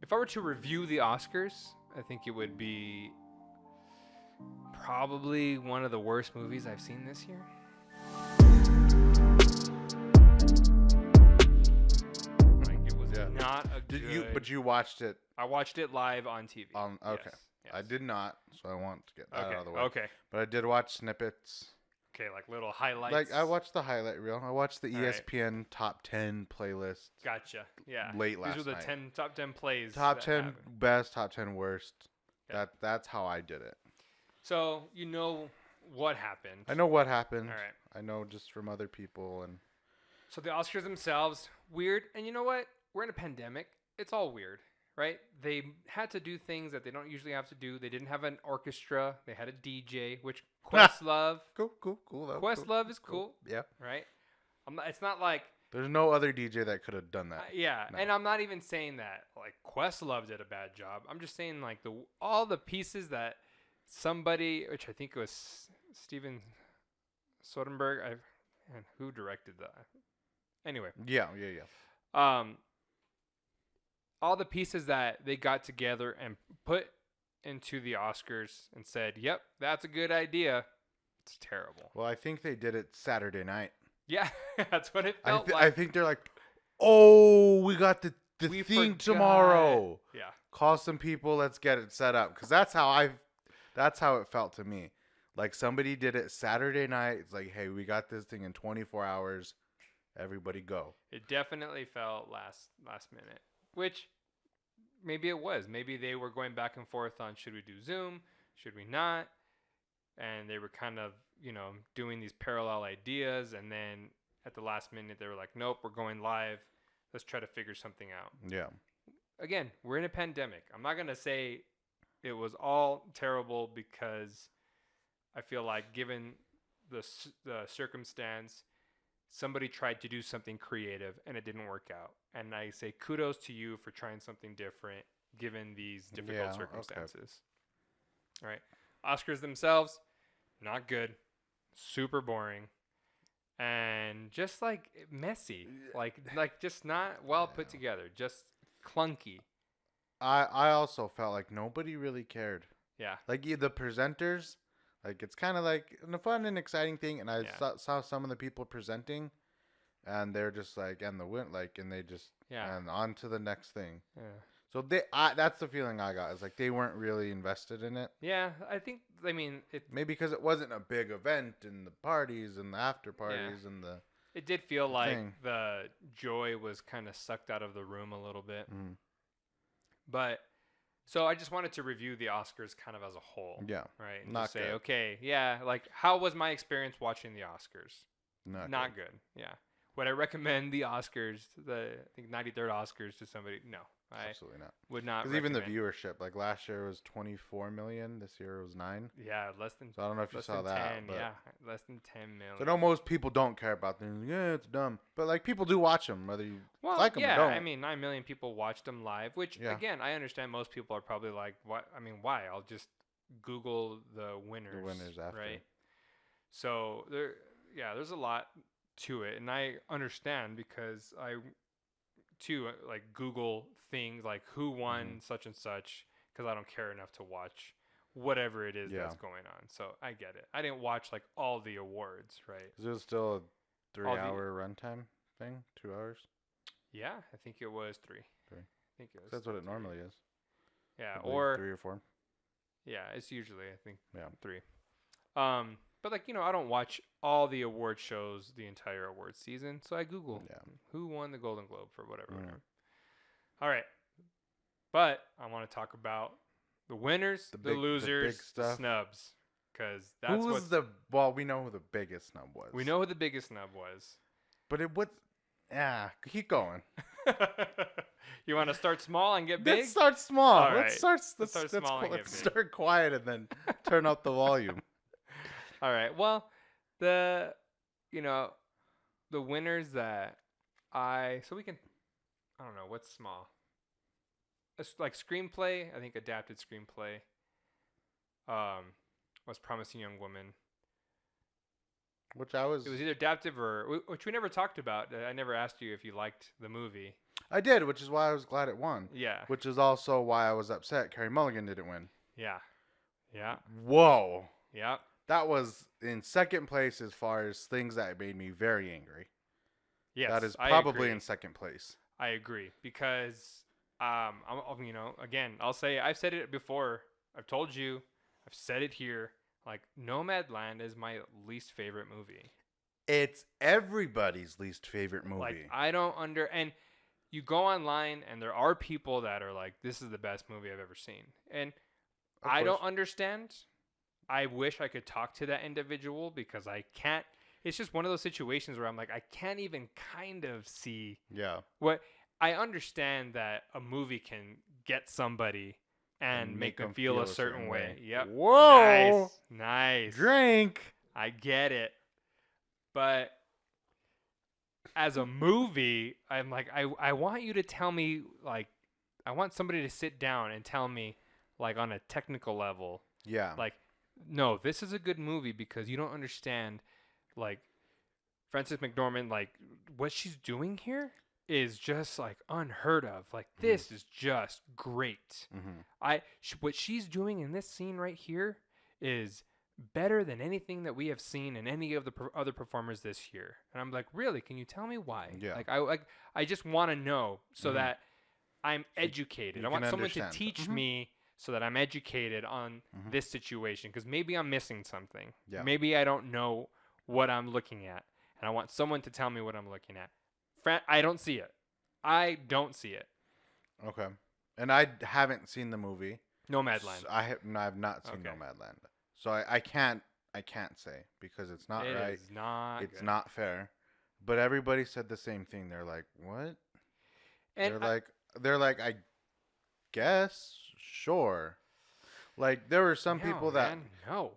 If I were to review the Oscars, I think it would be probably one of the worst movies I've seen this year. Like, it was not a good... But you watched it. I watched it live on TV. Okay. Yes. I did not, so I want to get that out of the way. Okay. But I did watch snippets. Okay, like little highlights. Like, I watched the highlight reel. I watched the All right. ESPN top 10 playlist. Gotcha. Yeah. Late last night. These were the top 10 plays. Top 10 happened. best, top 10 worst. Yeah. That's how I did it. So, you know what happened. I know what happened. All right. I know just from other people. And So the Oscars themselves, weird. And you know what? We're in a pandemic. It's all weird, right? They had to do things that they don't usually have to do. They didn't have an orchestra. They had a DJ, which Questlove. Cool. Questlove is cool. Yeah. Right? It's not like... There's no other DJ that could have done that. Yeah, No. and I'm not even saying that like Questlove did a bad job. I'm just saying like all the pieces that somebody, which I think it was Steven Soderbergh, and who directed that? Anyway. Yeah. All the pieces that they got together and put into the Oscars and said, "Yep, that's a good idea." It's terrible. Well, I think they did it Saturday night. Yeah, that's what it felt I like. think they're like, oh, we got the We thing forgot. tomorrow. Yeah. Call some people. Let's get it set up. Because that's how it felt to me. Like somebody did it Saturday night. It's like, hey, we got this thing in 24 hours. Everybody go. It definitely felt last minute, which maybe it was. Maybe they were going back and forth on should we do Zoom, should we not, and they were kind of doing these parallel ideas, and then at the last minute they were like, nope, we're going live. Let's try to figure something out. Yeah. Again, we're in a pandemic. I'm not gonna say it was all terrible because I feel like given the circumstance, somebody tried to do something creative and it didn't work out. And I say kudos to you for trying something different given these difficult circumstances. Okay. All right. Oscars themselves, not good. Super boring. And just like messy. Like just not well put together. Just clunky. I also felt like nobody really cared. Yeah. Like the presenters, like it's kind of like a fun and exciting thing. And I saw some of the people presenting, and they're just like, and they just, and on to the next thing. Yeah. So that's the feeling I got. Is like they weren't really invested in it. Yeah, I mean, maybe because it wasn't a big event and the parties and the after parties and the. It did feel like the joy was kind of sucked out of the room a little bit. Mm. But so I just wanted to review the Oscars kind of as a whole. Yeah. Right. And Not just say, good. okay, yeah, like how was my experience watching the Oscars? Not good. Yeah. Would I recommend the Oscars, I think 93rd Oscars to somebody? No. Absolutely not. Would not. Because even the viewership, like last year was 24 million. This year it was 9. Yeah, less than. So I don't know if you saw that. 10, yeah, less than 10 million. So I know most people don't care about them. Yeah, it's dumb. But like people do watch them, whether you like them or don't. I mean, 9 million people watched them live, which again, I understand most people are probably like, what? I mean, why? I'll just Google the winners. The winners after. Right. So there's a lot to it, and I understand because I too like Google things like who won such and such because I don't care enough to watch whatever it is that's going on. So I get it. I didn't watch like all the awards, right? Is it still a 3-hour runtime thing? 2 hours? Yeah, I think it was 3. 3. I think it was. That's what it normally is. Yeah, or 3 or 4. Yeah, it's usually I think 3. But like I don't watch all the award shows the entire award season, so I Google who won the Golden Globe for whatever. All right, but I want to talk about the winners, the losers, the snubs, because that's well, we know who the biggest snub was. We know who the biggest snub was. But it would, keep going. You want to start small and get big? Let's start small. All right. Let's start quiet and then turn up the volume. All right. Well, the winners that so we can, I don't know, what's small? It's like screenplay, I think adapted screenplay was Promising Young Woman. Which I was. It was either adaptive or which we never talked about. I never asked you if you liked the movie. I did, which is why I was glad it won. Yeah. Which is also why I was upset Carey Mulligan didn't win. Yeah. Yeah. Whoa. Yeah. That was in second place as far as things that made me very angry. Yes. That is probably in second place. I agree because, you know, again, I'll say I've said it before. I've told you. I've said it here. Like, Nomadland is my least favorite movie. It's everybody's least favorite movie. Like, I don't and you go online and there are people that are like, this is the best movie I've ever seen. And I don't understand. I wish I could talk to that individual because I can't. It's just one of those situations where I'm like, I can't even kind of see. Yeah. What I understand that a movie can get somebody and make them feel a certain way. Yep. Whoa. Nice. Drink. I get it. But as a movie, I'm like, I want you to tell me, like, I want somebody to sit down and tell me, like, on a technical level. Yeah. Like, no, this is a good movie because you don't understand, like, Frances McDormand, like, what she's doing here is just, like, unheard of. Like, this is just great. What she's doing in this scene right here is better than anything that we have seen in any of the other performers this year. And I'm like, really? Can you tell me why? Yeah. Like, I just want to know so that I'm educated. I want someone to teach me so that I'm educated on this situation because maybe I'm missing something. Yeah. Maybe I don't know what I'm looking at. And I want someone to tell me what I'm looking at. I don't see it. I don't see it. Okay. And I haven't seen the movie. Nomadland. So I have not seen Nomadland. So I can't say because it's not right. It is not It's not fair. But everybody said the same thing. They're like, "What?" And they're like, "I guess, sure." Like there were some people that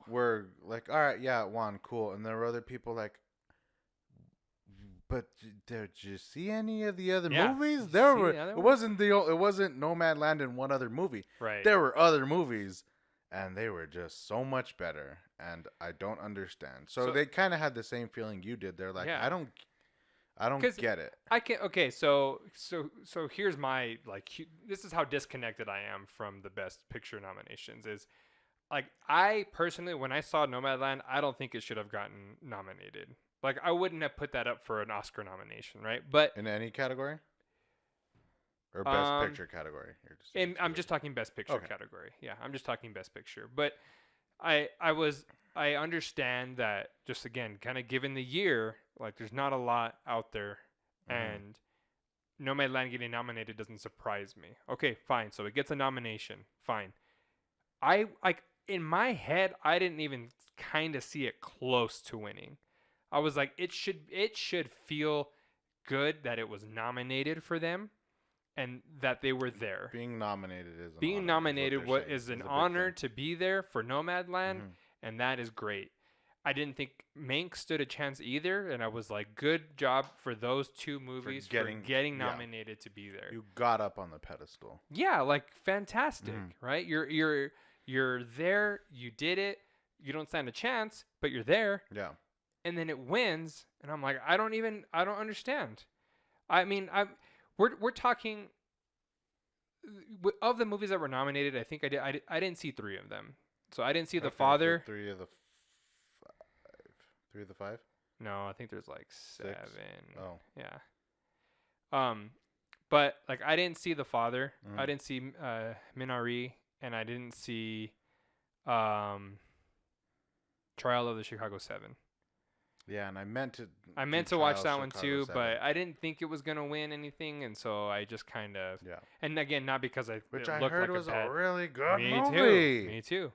were like, "All right, yeah, it won, cool." And there were other people like, "But did you see any of the other movies? There were. It wasn't Nomadland and one other movie. Right. There were other movies, and they were just so much better. And I don't understand. So they kind of had the same feeling you did. They're like, I don't get it. I can. Okay, so here's my this is how disconnected I am from the Best Picture nominations. Is like I personally, when I saw Nomadland, I don't think it should have gotten nominated. Like, I wouldn't have put that up for an Oscar nomination, right? But in any category? Or Best Picture category? I'm just talking Best Picture category. Yeah, I'm just talking Best Picture. But I understand that, just again, kind of given the year, like, there's not a lot out there. And Nomadland getting nominated doesn't surprise me. Okay, fine. So it gets a nomination. Fine. In my head, I didn't even kind of see it close to winning. I was like, it should feel good that it was nominated for them, and that they were there. Being nominated is an honor to be there for Nomadland, and that is great. I didn't think Mank stood a chance either, and I was like, good job for those two movies for getting nominated to be there. You got up on the pedestal. Yeah, like fantastic, right? You're there. You did it. You don't stand a chance, but you're there. Yeah. And then it wins, and I'm like, I don't understand. I mean, we're talking of the movies that were nominated. I think I didn't see 3 of them, so I didn't see The Father. 3 of the 5. No, I think there's like 7. 6? Oh, yeah. But like I didn't see The Father. I didn't see Minari, and I didn't see Trial of the Chicago 7. Yeah, and I meant to watch that one too, but I didn't think it was gonna win anything, and so I just kind of And again, not because I heard was a really good movie. Me too.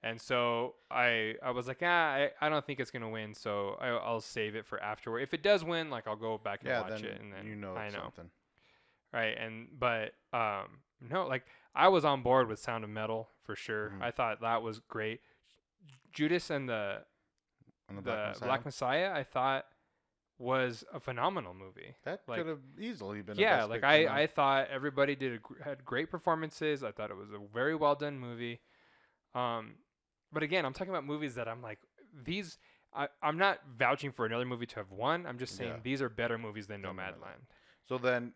And so I was like, I don't think it's gonna win, so I'll save it for afterward. If it does win, like I'll go back and watch it, and then I know. Something. Right, but no, like I was on board with Sound of Metal for sure. I thought that was great. Judas and the Black Messiah, I thought, was a phenomenal movie. That could have easily been. Yeah, like I thought everybody had great performances. I thought it was a very well done movie. But again, I'm talking about movies that I'm like, these. I'm not vouching for another movie to have won. I'm just saying Yeah. these are better movies than Than Nomadland. So then,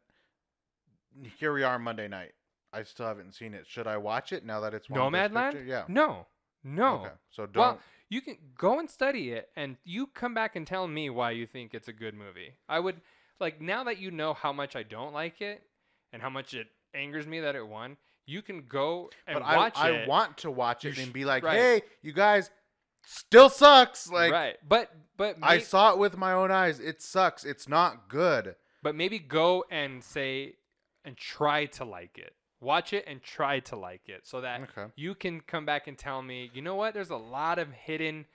here we are Monday night. I still haven't seen it. Should I watch it now that it's won Best Nomadland? Picture? Yeah. No. Okay. So don't. Well, you can go and study it, and you come back and tell me why you think it's a good movie. I would like, now that you know how much I don't like it and how much it angers me that it won. You can go and watch it. I want to watch it and be like, right. hey, you guys, still sucks. Like, right, but I saw it with my own eyes. It sucks. It's not good. But maybe go and say and try to like it. Watch it and try to like it, so that you can come back and tell me, you know what? There's a lot of hidden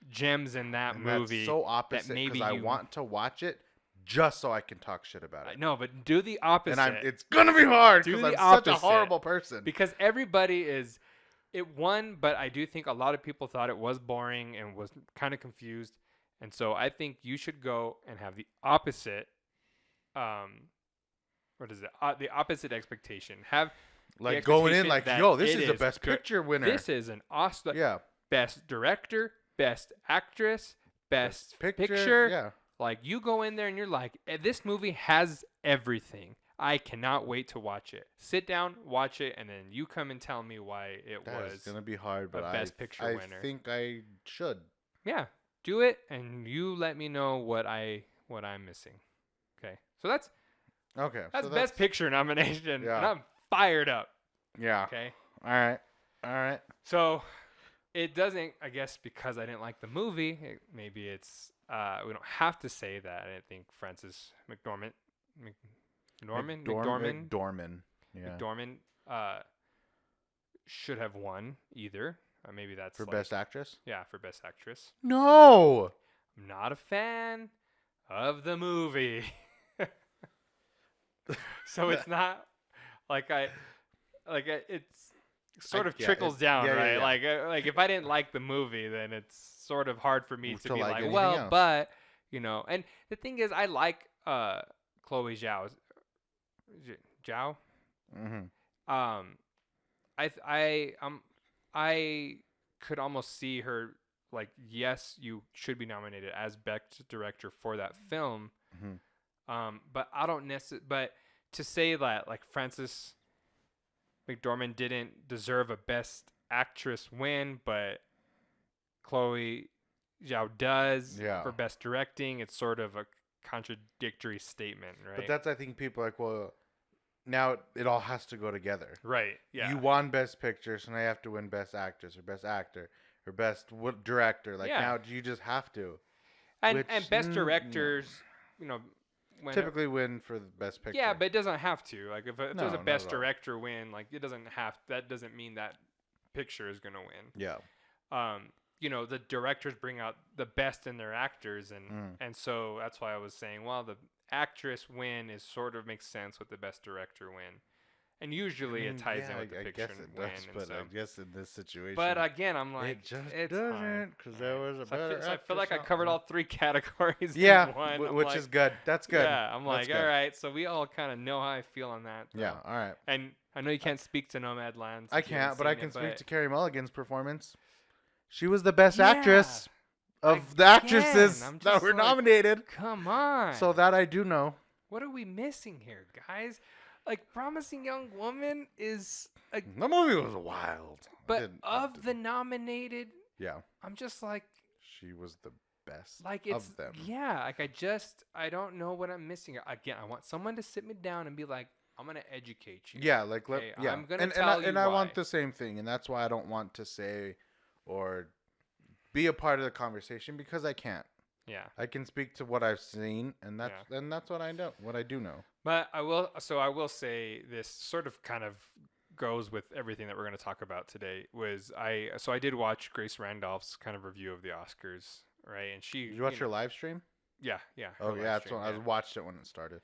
gems in that movie. That's so opposite, because I want to watch it just so I can talk shit about it. No, but do the opposite. And it's gonna be hard because I'm such a horrible person. Because everybody is. It won, but I do think a lot of people thought it was boring and was kind of confused, and so I think you should go and have the opposite. What is it? The opposite expectation. Have like going in like, yo, this is a Best Picture winner. This is an Oscar. Yeah. Best Director, Best Actress, Best Picture. Yeah. Like, you go in there and you're like, this movie has everything. I cannot wait to watch it. Sit down, watch it, and then you come and tell me why it was. It's gonna be hard, but Best Picture winner. I think I should. Yeah, do it, and you let me know what I'm missing. Okay, so that's Best Picture nomination. Yeah. And I'm fired up. Yeah. Okay. All right. So it doesn't, I guess, because I didn't like the movie. Maybe it's we don't have to say that. I didn't think Frances McDormand. Yeah. Should have won either. Maybe that's for Best Actress. Yeah, for Best Actress. No, I'm not a fan of the movie. So it's not like it's sort of trickles down, right? Yeah. Like if I didn't like the movie, then it's sort of hard for me to be like, well, else. But and the thing is, I like Chloe Zhao. Mm-hmm. I could almost see her like, yes, you should be nominated as Best Director for that film. Mm-hmm. But I don't necessarily. But to say that like Frances McDormand didn't deserve a Best Actress win, but Chloe Zhao does for Best Directing, it's sort of a contradictory statement, right? But that's, I think people are like, well, now it all has to go together. Right. Yeah. You won Best Picture, so now you have to win Best Actress or Best Actor or Best Director. Like now you just have to. And Best Directors, typically win for the Best Picture. Yeah, but it doesn't have to. Like if there's a Best Director win, like it doesn't have. That doesn't mean that picture is gonna win. Yeah. The directors bring out the best in their actors, and so that's why I was saying, well, the actress win is sort of makes sense with the Best Director win, and usually it ties in with the picture win. But I guess in this situation, but again, I'm like, it doesn't, because there was a better. So I feel like I covered all three categories. Yeah, in one. Which is good. That's good. Yeah, I'm like, all right. So we all kind of know how I feel on that. Yeah, all right. And I know you can't speak to Nomadland. I can't, but I can speak to Carey Mulligan's performance. She was the best actress of the actresses that were nominated. Come on. So that I do know. What are we missing here, guys? Like, Promising Young Woman is the movie was wild. But of the nominated, I'm just like, she was the best of them. Yeah, like I don't know what I'm missing. Again, I want someone to sit me down and be like, I'm gonna educate you. Yeah, like I'm gonna tell you and why. I want the same thing, and that's why I don't want to say or be a part of the conversation, because I can't. Yeah, I can speak to what I've seen, and that's what I know. What I do know. But I will say this sort of kind of goes with everything that we're going to talk about today. I did watch Grace Randolph's kind of review of the Oscars, right? And did you watch her live stream? Yeah. Oh yeah, that's when I watched it when it started.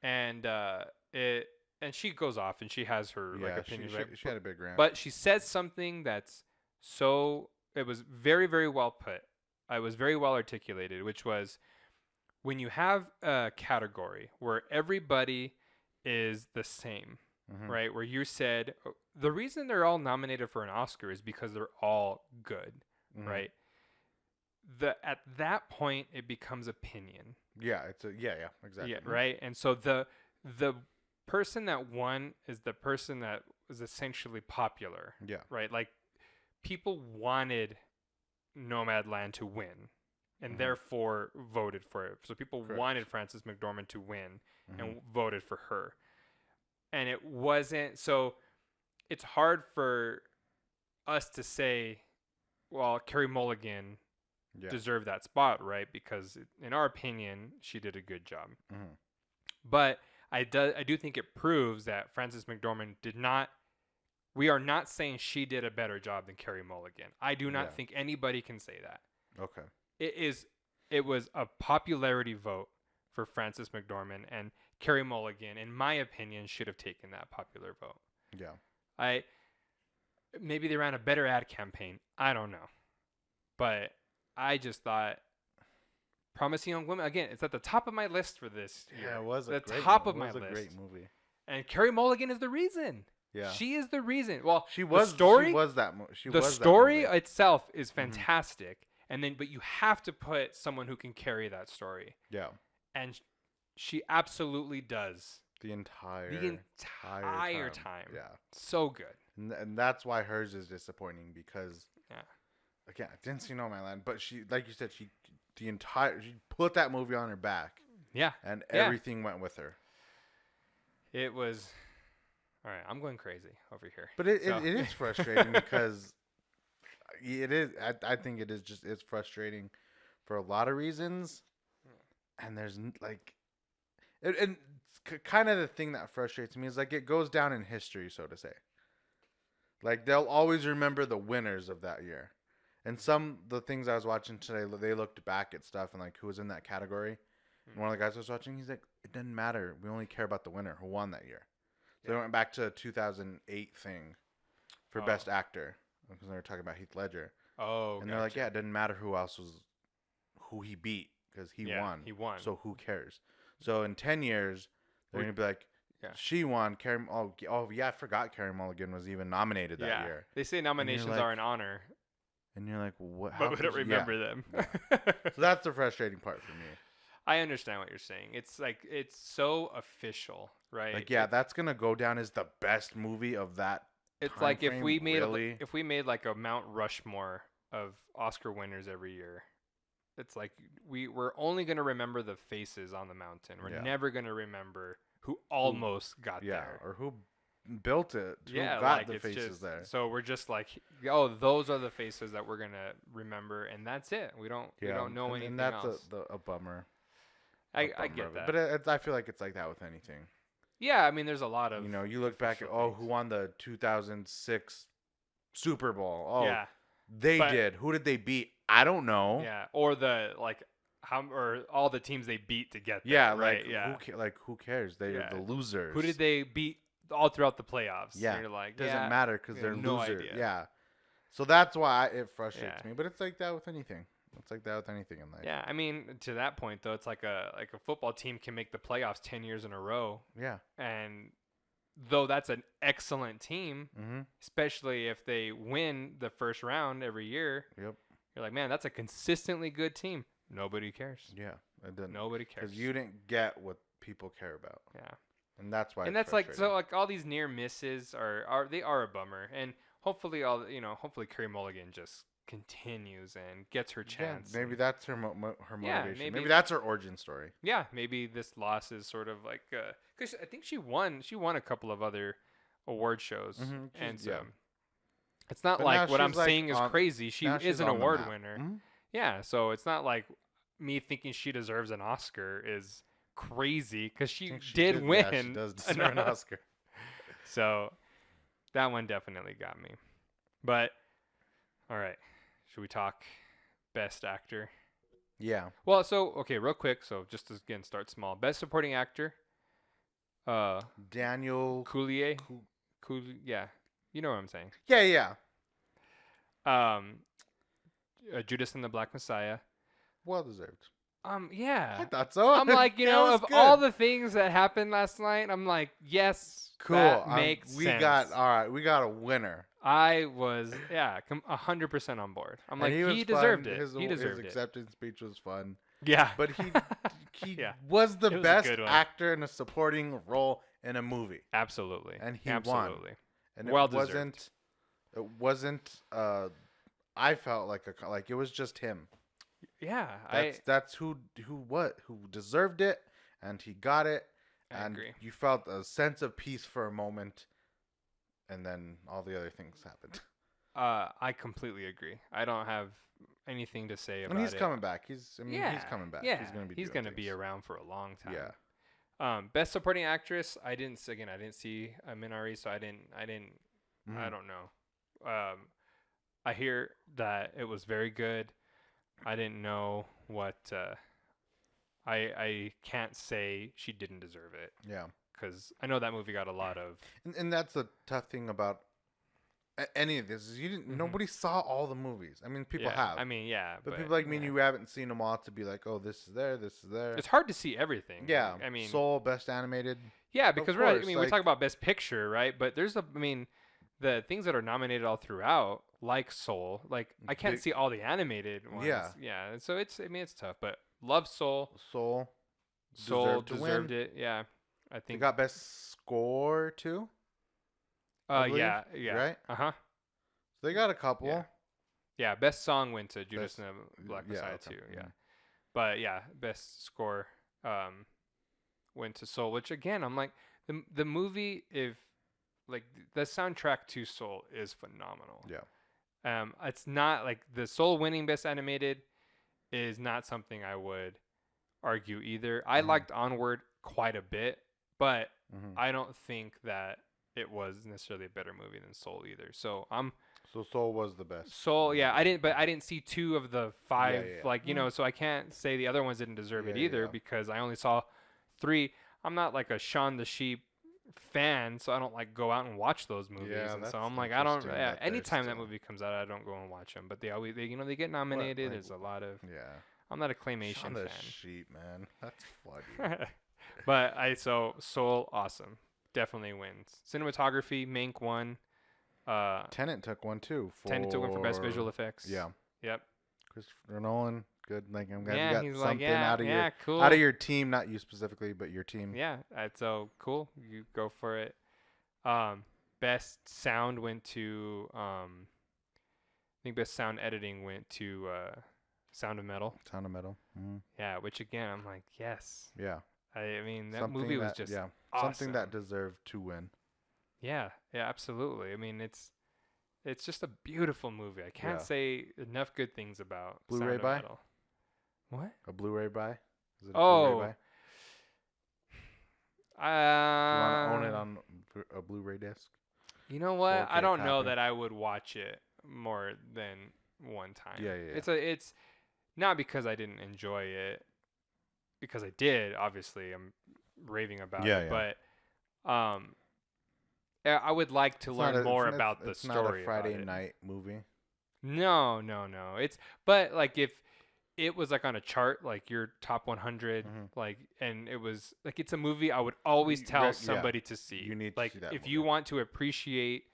And and she goes off and she has her opinion. She had a big rant, but she said something that's it was very, very well put. It was very well articulated, which was, when you have a category where everybody is the same, right? Where you said the reason they're all nominated for an Oscar is because they're all good, right? at that point it becomes opinion. Yeah, exactly. Yeah, right. And so the person that won is the person that was essentially popular. Yeah. Right. Like people wanted Nomadland to win, and therefore voted for it. So people wanted Frances McDormand to win and voted for her. And it wasn't, so it's hard for us to say, well, Carey Mulligan deserved that spot, right? Because in our opinion, she did a good job. But I do think it proves that Frances McDormand did not, we are not saying she did a better job than Carey Mulligan. I do not think anybody can say that. Okay. It was a popularity vote for Frances McDormand, and Carey Mulligan, in my opinion, should have taken that popular vote. Yeah. Maybe they ran a better ad campaign. I don't know. But I just thought Promising Young Woman, again, it's at the top of my list for this year. Yeah, it was the top of my list. It was a great movie. And Carey Mulligan is the reason. Yeah. She is the reason. Well, she was that movie. The story itself is fantastic. And then, but you have to put someone who can carry that story. Yeah. And she absolutely does. The entire time. Yeah. So good. And that's why hers is disappointing because, yeah. Again, I didn't see Nomadland, but she, like you said, she put that movie on her back. Yeah. And everything went with her. It was, all right, I'm going crazy over here. But it is frustrating because it is, I think it is just, it's frustrating for a lot of reasons. And there's like, and kind of the thing that frustrates me is like it goes down in history, so to say. Like they'll always remember the winners of that year. And the things I was watching today, they looked back at stuff and like who was in that category. And one of the guys I was watching, he's like, it doesn't matter. We only care about the winner who won that year. So they went back to the 2008 thing for Best Actor because they were talking about Heath Ledger. Oh, and they're like, yeah, it didn't matter who he beat because he won. He won. So who cares? So in 10 years, they're going to be like, she won. I forgot Carey Mulligan was even nominated that year. They say nominations are an honor. And you're like, what? But we don't remember them. So that's the frustrating part for me. I understand what you're saying. It's like, it's so official, right? Like, that's going to go down as the best movie of that It's like if we made like a Mount Rushmore of Oscar winners every year. It's like we're only going to remember the faces on the mountain. We're never going to remember who almost got there. Or who built it. Who got the faces there. So we're just like, oh, those are the faces that we're going to remember. And that's it. We don't know anything else. And that's a bummer. I get that. But I feel like it's like that with anything. Yeah, I mean, there's a lot of... you look back at, who won the 2006 Super Bowl? Oh, yeah. They did. Who did they beat? I don't know. Yeah, or or all the teams they beat to get there. Yeah, right. Who cares? They're the losers. Who did they beat all throughout the playoffs? Yeah, and you're like, doesn't matter because they're no losers. Idea. Yeah, so that's why it frustrates me. But it's like that with anything. It's like that with anything in life. Yeah, I mean, to that point though, it's like a football team can make the playoffs 10 years in a row. Yeah, and though that's an excellent team, especially if they win the first round every year. Yep. You're like, man, that's a consistently good team. Nobody cares. Yeah, it didn't. Nobody cares because you didn't get what people care about. Yeah, and that's why. And that's like all these near misses are a bummer. And hopefully hopefully Carey Mulligan just continues and gets her chance. Yeah, maybe that's her motivation. Yeah, maybe that's her origin story. Yeah, maybe this loss is sort of like because I think she won a couple of other award shows, and it's not like what I'm saying is crazy. She is an award winner. Yeah, so it's not like me thinking she deserves an Oscar is crazy because she did win. Yeah, she does deserve an Oscar. So that one definitely got me. But all right, should we talk Best Actor? Yeah. Well, so okay, real quick. So just to again start small. Best Supporting Actor. Daniel Coulier. Yeah, you know what I'm saying. Yeah. Judas and the Black Messiah. Well deserved. Yeah. I thought so. I'm like, of all the things that happened last night, I'm like, yes, cool. that makes sense. We got a winner. I was 100% on board. I'm And like, he was he fun. deserved it. His He deserved his it. acceptance speech was fun. Yeah. But he Yeah. was the It was a best good one. actor in a supporting role in a movie. Absolutely. And he Absolutely. won. And Well it deserved. wasn't I felt like it was just him. Yeah, That's who deserved it, and he got it. I And agree. you felt a sense of peace for a moment, and then all the other things happened. I completely agree. I don't have anything to say about it. And he's coming back. He's coming back. Yeah, He's gonna be be around for a long time. Yeah. Best supporting actress. I didn't see Minari, so I didn't. Mhm. I don't know. I hear that it was very good. I didn't know what. I can't say she didn't deserve it. Yeah. Because I know that movie got a lot of. And that's the tough thing about any of this is nobody saw all the movies. I mean, people have. I mean, yeah. But people like me and you haven't seen them all to be like, oh, this is there, this is there. It's hard to see everything. Yeah. I mean, Soul, best animated. Yeah, because course, we like- talk about best picture, right? But there's the things that are nominated all throughout, like Soul, like I can't see all the animated ones. Yeah. Yeah. So it's tough, but love Soul. Soul Deserved it. Yeah. I They think. got best score too. I believe, yeah. right? Uh-huh. So they got a couple. Yeah. Yeah, best song went to Judas Best- and the Black yeah, Messiah okay. too. Yeah. Mhm. But yeah, best score went to Soul, which again, I'm like the movie the soundtrack to Soul is phenomenal. Yeah. It's not like the Soul winning best animated is not something I would argue either. I liked Onward quite a bit, but Mhm. I don't think that it was necessarily a better movie than Soul either. So So Soul was the best. Soul, yeah, I didn't see 2 of the 5, yeah. so I can't say the other ones didn't deserve it Yeah, either yeah. because I only saw 3. I'm not like a Shaun the Sheep fan, so I don't like go out and watch those movies. Yeah, and so that's I'm like, I don't. interesting Yeah, that they're anytime that still- movie comes out, I don't go and watch them. But they always, they get nominated. like- There's a lot of. Yeah. I'm not a claymation Shaun the fan. Sheep, man. That's funny. But Soul, awesome, definitely wins. Cinematography, Mank won. Tenet took one too. Tenet took one for best visual effects. Yeah. Yep. Christopher Nolan, good. Like I'm glad Yeah, you got he's something like, out of your cool. out of your team, not you specifically, but your team. Yeah, so cool. You go for it. Best sound went to I think best sound editing went to Sound of Metal. Sound of Metal. Mm-hmm. Yeah, which again I'm like, yes. Yeah. I mean that Something movie was that- just yeah. awesome. Something that deserved to win. Yeah, absolutely. I mean it's just a beautiful movie. I can't Yeah. say enough good things about Blu-ray Sound of buy? Metal. What? A Blu-ray buy? Is it a Oh. Blu-ray buy? Do you want to own it on a Blu-ray disc? You know what? 4K I don't know copy. that I would watch it more than one time. Yeah, yeah, yeah. It's not because I didn't enjoy it, because I did. Obviously, I'm raving about Yeah, it, yeah. but I would like to learn more about the it's story. not a about Friday it. night movie. No. But like if it was like on a chart, like your top 100, Mhm. like, and it was like it's a movie I would always tell Yeah. somebody to see. You need to like see that if movie. you want to appreciate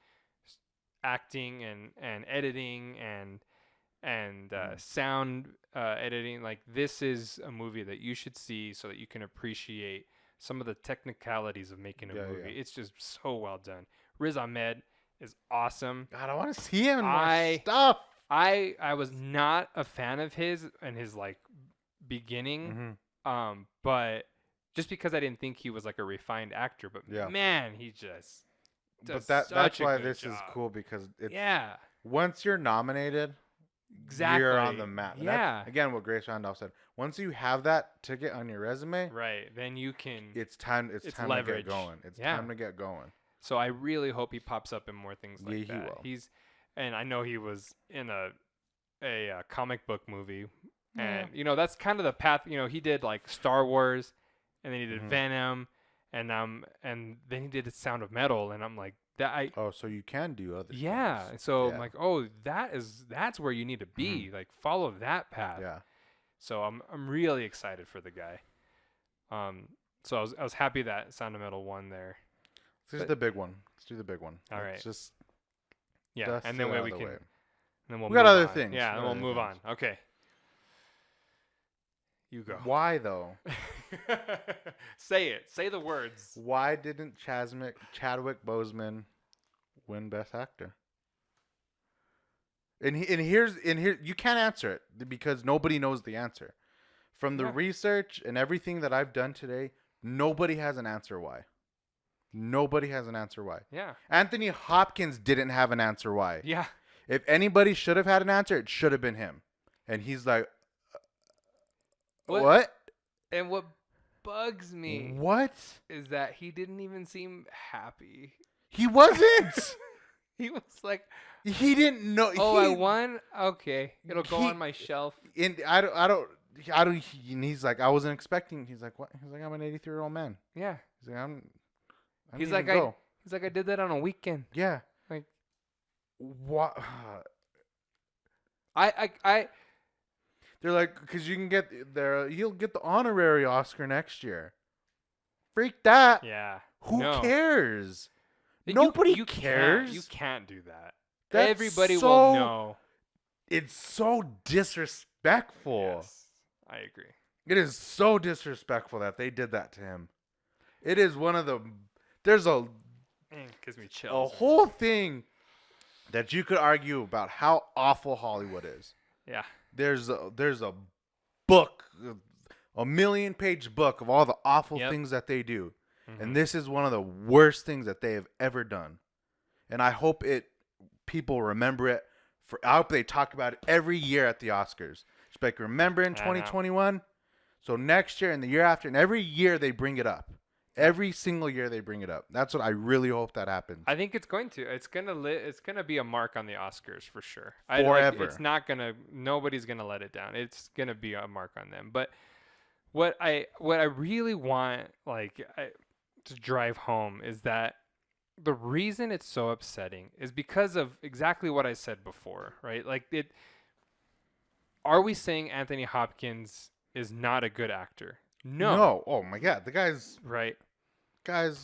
acting and editing and sound editing, like this is a movie that you should see so that you can appreciate some of the technicalities of making a Yeah, movie. yeah. It's just so well done. Riz Ahmed is awesome. God, I want to see him in more I- stuff. I was not a fan of his and his like beginning, Mhm. but just because I didn't think he was like a refined actor, but Yeah. man, he just does But that's such a why good this is job. cool because it's Yeah, once you're nominated, exactly. you're on the map. And that's, Yeah, again, what Grace Randolph said. Once you have that ticket on your resume, right. Then you can. it's time. It's time leverage. to get going. It's Yeah. time to get going. So I really hope he pops up in more things like Yeah, he that. will. And I know he was in a comic book movie, Yeah. and that's kind of the path. He did like Star Wars, and then he did Mhm. Venom, and then he did the Sound of Metal, and I'm like that. Oh, so you can do other. Yeah. things. So I'm Yeah. like, oh, that's where you need to be. Like follow that path. Yeah. So I'm really excited for the guy. So I was happy that Sound of Metal won there. This is But- the big one. Let's do the big one. All Let's right. Just Yeah, Dust and it then out we of the can. way. Then we'll We got move other on. things. Yeah, We then got we'll other move on. things. Okay. You go. Why though? Say it. Say the words. Why didn't Chadwick Boseman win Best Actor? And here you can't answer it because nobody knows the answer. From the research and everything that I've done today, nobody has an answer why. Nobody has an answer why. Yeah. Anthony Hopkins didn't have an answer why. Yeah. If anybody should have had an answer, it should have been him. And he's like, what? And what bugs me is that he didn't even seem happy. He wasn't. He was like, he didn't know. I won. Okay, it'll go on my shelf. And I don't. And he's like, I wasn't expecting. He's like, what? He's like, I'm an 83-year-old man. Yeah. He's like, He's like, I did that on a weekend. Yeah. Like, what? They're like, because you'll get the honorary Oscar next year. Freak that. Yeah. Who cares? Nobody cares. You can't do that. That's Everybody will know. It's so disrespectful. Yes, I agree. It is so disrespectful that they did that to him. It is one of the. There's gives me chills. A whole thing that you could argue about how awful Hollywood is. Yeah. There's a book, a 1,000,000-page book of all the awful things that they do. Mm-hmm. And this is one of the worst things that they have ever done. And I hope people remember it. I hope they talk about it every year at the Oscars. Just like, remember in 2021? So next year and the year after, and every year they bring it up. Every single year they bring it up. That's what I really hope that happens. I think it's going to. It's gonna be a mark on the Oscars for sure. Forever. It's not gonna. Nobody's gonna let it down. It's gonna be a mark on them. But what I really want to drive home is that the reason it's so upsetting is because of exactly what I said before, right? Are we saying Anthony Hopkins is not a good actor? No. Oh my God, the guy's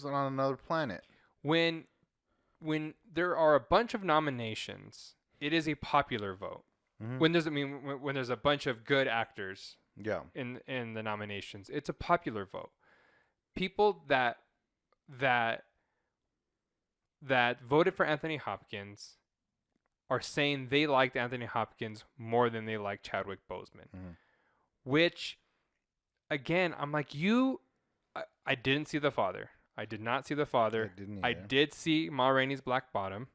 on another planet. When there are a bunch of nominations, it is a popular vote. Mm-hmm. When there's a bunch of good actors, in the nominations, it's a popular vote. People that voted for Anthony Hopkins are saying they liked Anthony Hopkins more than they liked Chadwick Boseman, which. Again, I'm like, I didn't see The Father. I did not see The Father. I did see Ma Rainey's Black Bottom.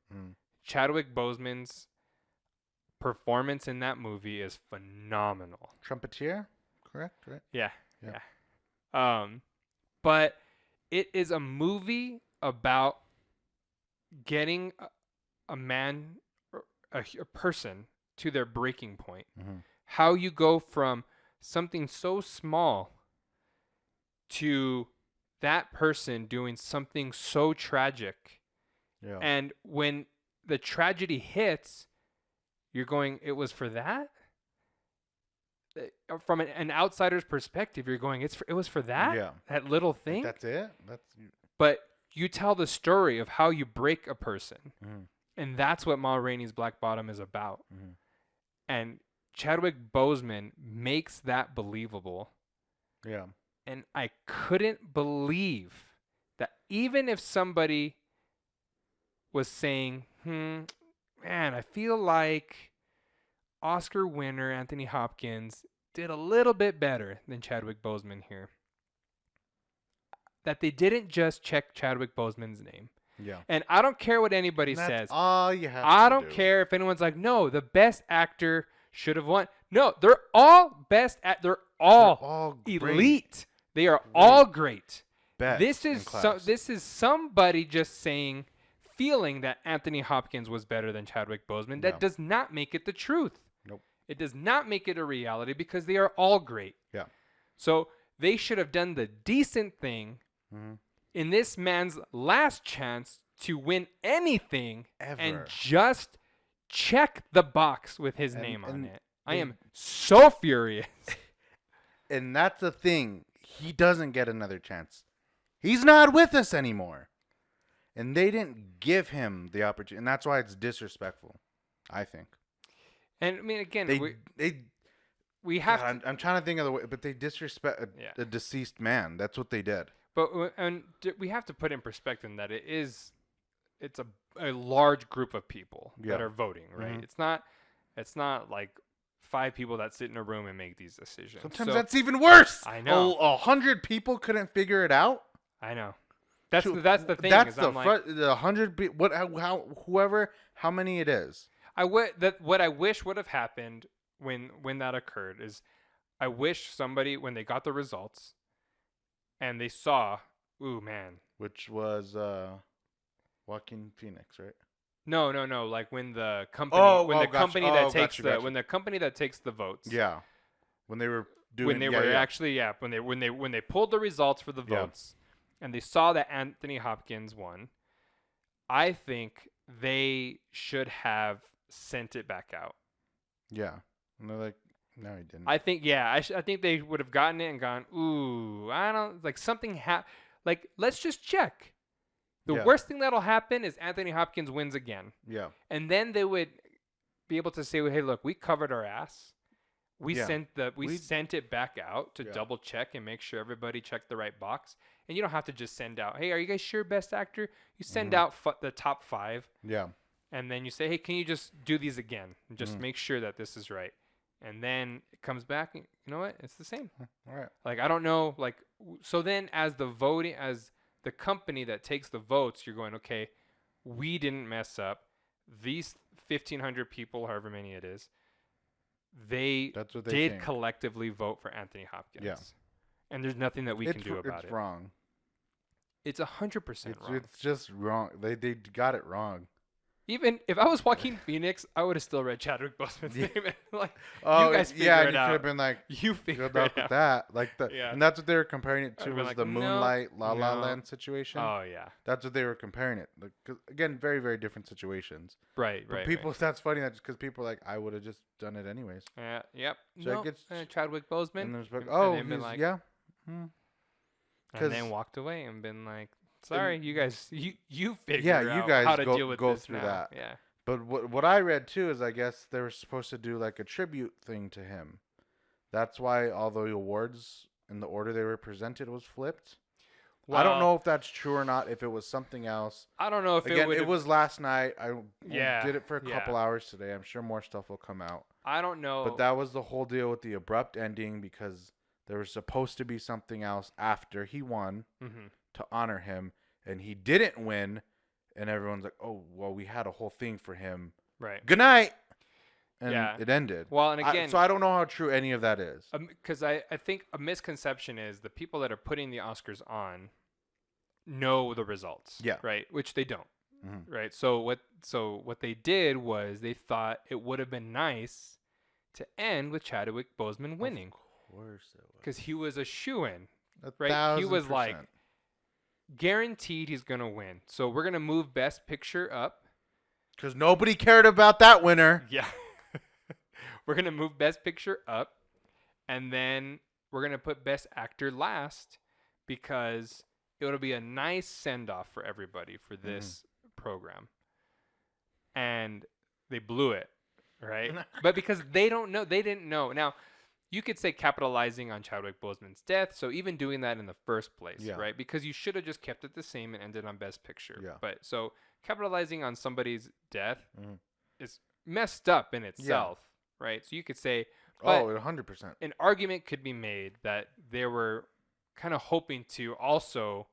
Chadwick Boseman's performance in that movie is phenomenal. Trumpeter, correct? Right? Yeah. But it is a movie about getting a man, a person, to their breaking point. How you go from something so small to that person doing something so tragic. Yeah. And when the tragedy hits, you're going, it was for that? From an outsider's perspective, you're going, it was for that? Yeah. That little thing? That's it? But you tell the story of how you break a person. And that's what Ma Rainey's Black Bottom is about. And Chadwick Boseman makes that believable. Yeah. And I couldn't believe that even if somebody was saying, man, I feel like Oscar winner Anthony Hopkins did a little bit better than Chadwick Boseman here, that they didn't just check Chadwick Boseman's name. Yeah. And I don't care what anybody says. That's all you have I don't care if anyone's like, no, the best actor should have won. No, they're all they're all elite. Great. They are all great. Best this is somebody just feeling that Anthony Hopkins was better than Chadwick Boseman. That does not make it the truth. Nope. It does not make it a reality because they are all great. Yeah. So they should have done the decent thing in this man's last chance to win anything ever and just check the box with his name on it. I am so furious. And that's the thing. He doesn't get another chance. He's not with us anymore. and they didn't give him the opportunity, and that's why it's disrespectful, I think. And I mean, again, we have. God, I'm trying to think of the way, but they disrespect a deceased man. That's what they did. But we have to put in perspective that it's a large group of people that are voting, right? Mm-hmm. It's not like 5 people that sit in a room and make these decisions. Sometimes that's even worse. I know. 100 people couldn't figure it out. I know. That's the thing. That's the 100 people. Whoever, how many it is. What I wish would have happened when that occurred is, I wish somebody, when they got the results, and they saw, ooh man, which was Joaquin Phoenix, right? No. Like when the company the company that takes the votes. Yeah. When they were doing. When they pulled the results for the votes, and they saw that Anthony Hopkins won, I think they should have sent it back out. Yeah. And they're like, no, he didn't. I think, I think they would have gotten it and gone, ooh, I don't, like something like, let's just check. The worst thing that'll happen is Anthony Hopkins wins again. Yeah. And then they would be able to say, well, hey, look, we covered our ass. We sent it back out to double check and make sure everybody checked the right box. And you don't have to just send out, hey, are you guys sure Best Actor? You send out the top 5. Yeah. And then you say, hey, can you just do these again? And just make sure that this is right. And then it comes back, and you know what? It's the same. All right. Like, I don't know. Like, so then as the company that takes the votes, you're going, okay, we didn't mess up. These 1,500 people, however many it is, they did collectively vote for Anthony Hopkins. Yeah. And there's nothing that we can do about it. It's wrong. It's 100% wrong. It's just wrong. They got it wrong. Even if I was Joaquin Phoenix, I would have still read Chadwick Boseman's name. Like, you guys figure it out. You could have been like, you figure it out with that. Like and that's what they were comparing it to, was like, the Moonlight La La Land situation. Oh yeah, that's what they were comparing it. Like, 'cause again, very very different situations. Right. People, that's funny. That's because people are like, I would have just done it anyways. Yep. So Chadwick Boseman. And there's like, and then walked away and been like, sorry, you guys, you figure out how to deal with this through now. that. Yeah. But what I read too is, I guess they were supposed to do like a tribute thing to him. That's why all the awards in the order they were presented was flipped. Well, I don't know if that's true or not. If it was something else, I don't know if it was last night. I did it for a couple hours today. I'm sure more stuff will come out. I don't know. But that was the whole deal with the abrupt ending, because there was supposed to be something else after he won to honor him, and he didn't win. And everyone's like, oh, well, we had a whole thing for him. Right. Good night. And it ended. Well, and again, so I don't know how true any of that is. Because I think a misconception is the people that are putting the Oscars on know the results. Yeah. Right. Which they don't. Mm-hmm. Right. So what they did was they thought it would have been nice to end with Chadwick Boseman winning. Of course it was. Because he was a shoo-in. Right. 1000%. He was like, guaranteed he's going to win. So we're going to move Best Picture up. Because nobody cared about that winner. Yeah. We're going to move Best Picture up. And then we're going to put Best Actor last, because it'll be a nice send-off for everybody for this program. And they blew it, right? But because they didn't know. Now, you could say capitalizing on Chadwick Boseman's death, so even doing that in the first place, right? Because you should have just kept it the same and ended on Best Picture. Yeah. But so capitalizing on somebody's death is messed up in itself, right? So you could say, 100%. An argument could be made that they were kind of hoping to also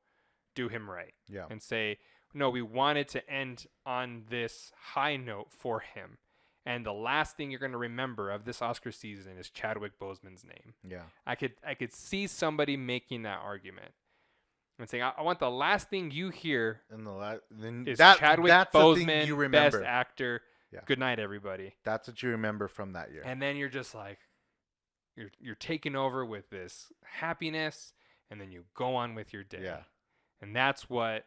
do him right. Yeah. And say, no, we wanted to end on this high note for him. And the last thing you're going to remember of this Oscar season is Chadwick Boseman's name. Yeah. I could see somebody making that argument and saying, I want the last thing you hear is Chadwick Boseman, you remember. Best Actor. Yeah. Good night, everybody. That's what you remember from that year. And then you're just like, you're taking over with this happiness, and then you go on with your day. Yeah. And that's what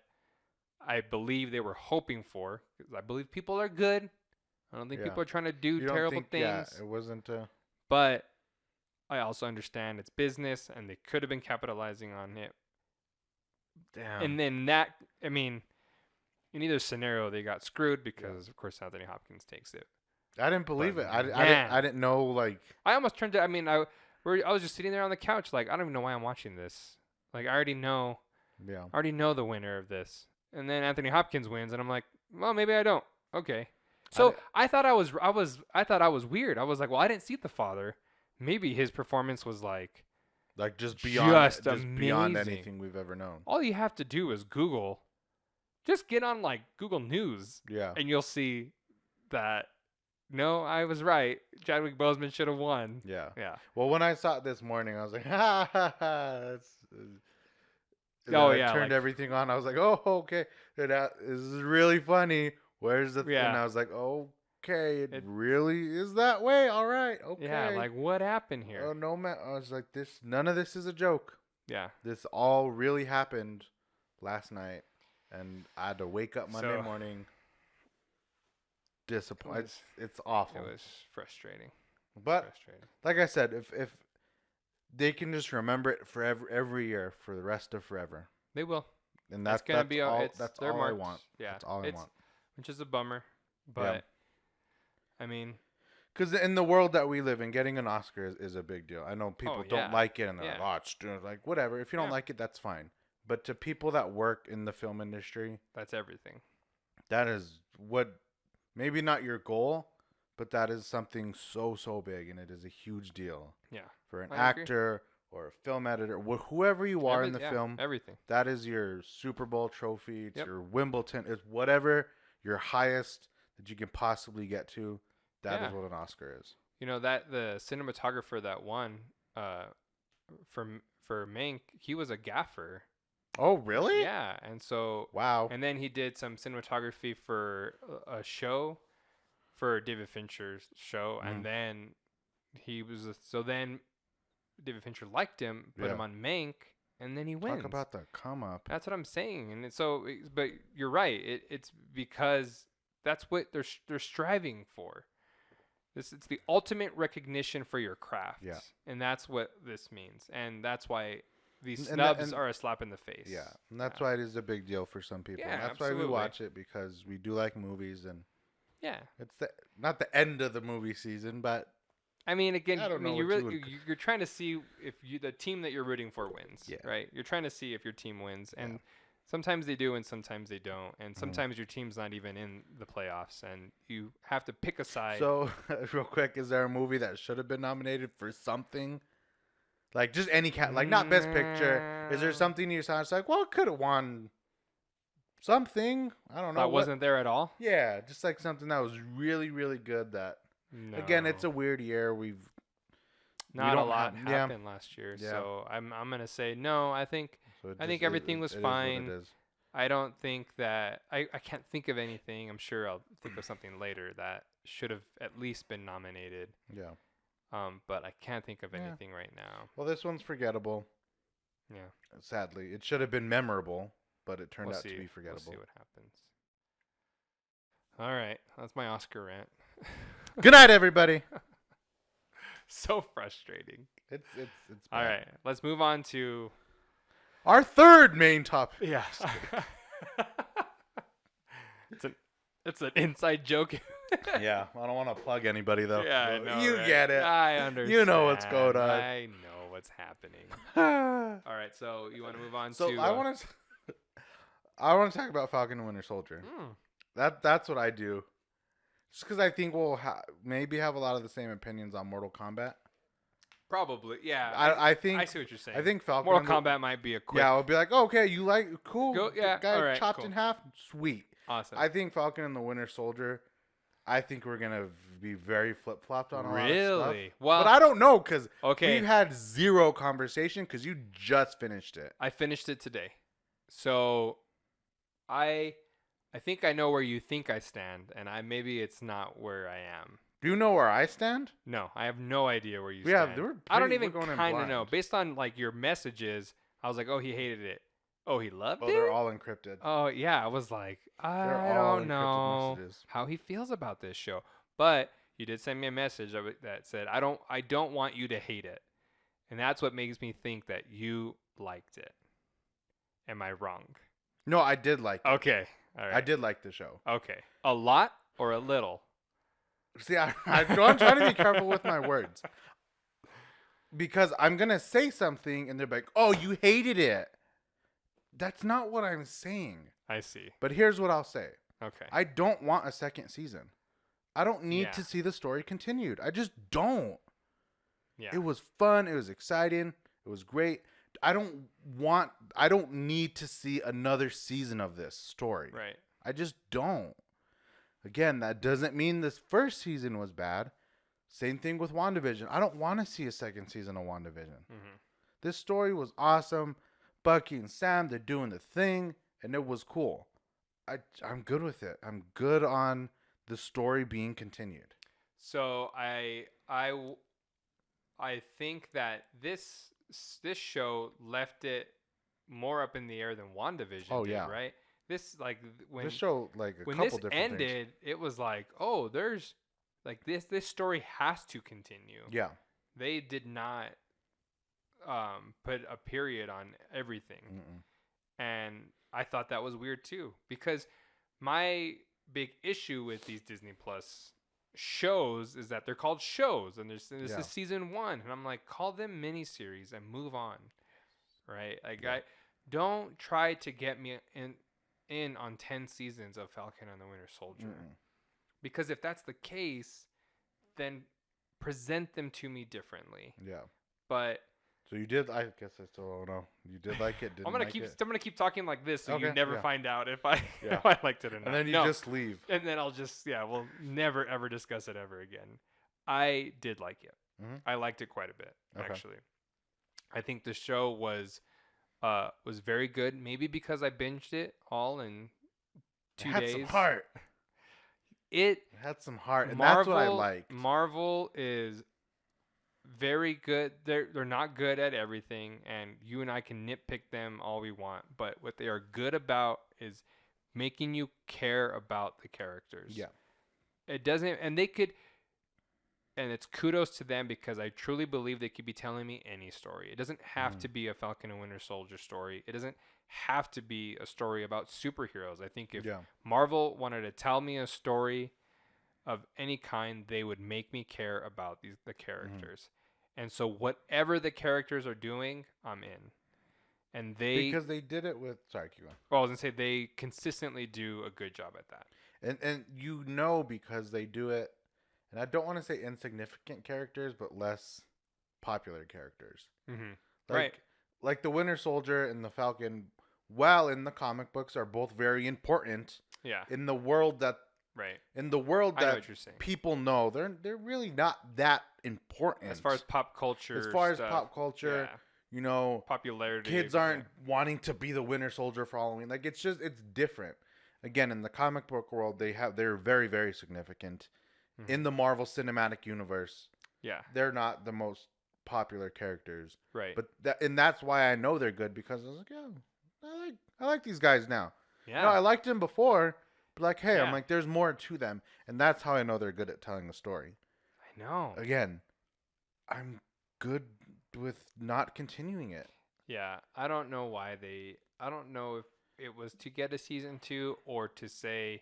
I believe they were hoping for, because I believe people are good. I don't think people are trying to do terrible things. Yeah, it wasn't. But I also understand it's business, and they could have been capitalizing on it. Damn. And then that, I mean, in either scenario, they got screwed because, of course, Anthony Hopkins takes it. I didn't believe it. Man. I didn't know, like... I almost turned to... I mean, I was just sitting there on the couch, like, I don't even know why I'm watching this. Like, I already know the winner of this. And then Anthony Hopkins wins, and I'm like, well, maybe I don't. Okay. So I thought I was weird. I was like, well, I didn't see The Father. Maybe his performance was like just beyond beyond anything we've ever known. All you have to do is Google. Just get on like Google News. Yeah. And you'll see that. No, I was right. Chadwick Boseman should have won. Yeah. Yeah. Well, when I saw it this morning, I was like, ha ha ha. I turned everything on. I was like, oh, okay. This is really funny. Where's the thing? And I was like, okay, it really is that way. All right. Okay. Yeah, like what happened here? Oh, no, man. I was like, none of this is a joke. Yeah. This all really happened last night. And I had to wake up Monday morning disappointed. It's awful. It was frustrating. But like I said, if they can just remember it for every year for the rest of forever, they will. And that's all. That's all I want. Yeah, that's all I want. Which is a bummer, but I mean, because in the world that we live in, getting an Oscar is a big deal. I know people don't like it, and they're like, "Oh, it's like whatever." If you don't like it, that's fine. But to people that work in the film industry, that's everything. That is what. Maybe not your goal, but that is something so big, and it is a huge deal. Yeah. For an actor or a film editor, whoever you are in the film, everything. That is your Super Bowl trophy. It's your Wimbledon. It's whatever your highest that you can possibly get to. That is what an Oscar is. You know that the cinematographer that won, for Mank, he was a gaffer. Oh, really? Yeah, and so and then he did some cinematography for a show, for David Fincher's show, and then then David Fincher liked him, put him on Mank, and then he wins. Talk about the come up. That's what I'm saying, and but you're right. It's because that's what they're striving for. It's the ultimate recognition for your craft. Yeah, and that's what this means, and that's why. These snubs are a slap in the face. Yeah, and that's why it is a big deal for some people. Yeah, and that's why we watch it, because we do like movies, and it's not the end of the movie season, but I mean, again, you're trying to see if the team that you're rooting for wins, right? You're trying to see if your team wins, and sometimes they do, and sometimes they don't, and sometimes your team's not even in the playoffs, and you have to pick a side. So, real quick, is there a movie that should have been nominated for something? Like, just any like not Best Picture. Is there something you saw? It's like, well, it could have won something. I don't know. That wasn't there at all? Yeah, just like something that was really, really good. That again, it's a weird year. Not a lot happened last year, so I'm gonna say no. I think everything was fine. I don't think that I can't think of anything. I'm sure I'll think of something later that should have at least been nominated. Yeah. But I can't think of anything right now. Well, this one's forgettable. Yeah. Sadly, it should have been memorable, but it turned out to be forgettable. We'll see what happens. All right, that's my Oscar rant. Good night, everybody. So frustrating. It's bad. All right, let's move on to our third main topic. Yeah. It's an inside joke. Yeah, I don't want to plug anybody though. Yeah, I know. You get it. I understand. You know what's going on. I know what's happening. All right, so you want to move on to? So I want to talk about Falcon and Winter Soldier. That's what I do. Just because I think we'll maybe have a lot of the same opinions on Mortal Kombat. Probably, yeah. I think I see what you're saying. I think Falcon. Mortal Kombat might be a quick. Yeah, I'll be like, okay, you like cool. Guy chopped in half, sweet. Awesome. I think Falcon and the Winter Soldier. I think we're gonna be very flip flopped on a lot of stuff. Really? Well, but I don't know because we've had zero conversation because you just finished it. I finished it today, so I think I know where you think I stand, and maybe it's not where I am. Do you know where I stand? No, I have no idea where you stand. I don't even kind of know. Based on like your messages, I was like, oh, he hated it. Oh, he loved it? Oh, they're all encrypted. Oh, yeah. I was like, I don't know how he feels about this show. But you did send me a message that said, I don't want you to hate it. And that's what makes me think that you liked it. Am I wrong? No, I did like it. Okay. All right. I did like the show. Okay. A lot or a little? See, I'm trying to be careful with my words. Because I'm going to say something and they're like, oh, you hated it. That's not what I'm saying. I see. But here's what I'll say. Okay. I don't want a second season. I don't need to see the story continued. I just don't. Yeah. It was fun. It was exciting. It was great. I don't need to see another season of this story. Right. I just don't. Again, that doesn't mean this first season was bad. Same thing with WandaVision. I don't want to see a second season of WandaVision. Mm-hmm. This story was awesome. Bucky and Sam, they're doing the thing, and it was cool. I'm good with it. I'm good on the story being continued. So I think that this show left it more up in the air than WandaVision did, right? This when this show when this different ended, things. it was like, oh, there's this story has to continue. Yeah. They did not put a period on everything. Mm-mm. And I thought that was weird too, because my big issue with these Disney Plus shows is that they're called shows, and this is season 1, and I'm like, call them miniseries and move on, right? Like, I don't try to get me in on 10 seasons of Falcon and the Winter Soldier, because if that's the case, then present them to me differently. Yeah. But so you did. I guess I still don't know. You did like it. I'm gonna keep talking like this, so you never find out if I liked it or not. And then you just leave. And then I'll just we'll never ever discuss it ever again. I did like it. Mm-hmm. I liked it quite a bit, actually. I think the show was very good. Maybe because I binged it all in 2 days. It had some heart. It had some heart, and Marvel, that's what I liked. Marvel is very good. They're not good at everything, and you and I can nitpick them all we want, but what they are good about is making you care about the characters. Yeah. It doesn't, and they could, and it's kudos to them, because I truly believe they could be telling me any story. It doesn't have to be a Falcon and Winter Soldier story. It doesn't have to be a story about superheroes. I think if Marvel wanted to tell me a story of any kind, they would make me care about the characters. And so whatever the characters are doing, I'm in. And because they did it with keep going. Well, I was gonna say they consistently do a good job at that. And because they do it, and I don't want to say insignificant characters, but less popular characters. Right. Like the Winter Soldier and the Falcon, while in the comic books, are both very important. Yeah. In the world that people know, they're really not that important as far as pop culture. You know, popularity. Kids aren't wanting to be the Winter Soldier for Halloween. Like, it's different. Again, in the comic book world, they're very, very significant. In the Marvel Cinematic Universe, they're not the most popular characters. Right. But that's why I know they're good, because I was like, I like these guys now. Yeah. No, I liked them before, but like, hey, I'm like, there's more to them, and that's how I know they're good at telling a story. I know. Again, I'm good with not continuing it. Yeah, I don't know why I don't know if it was to get a season 2 or to say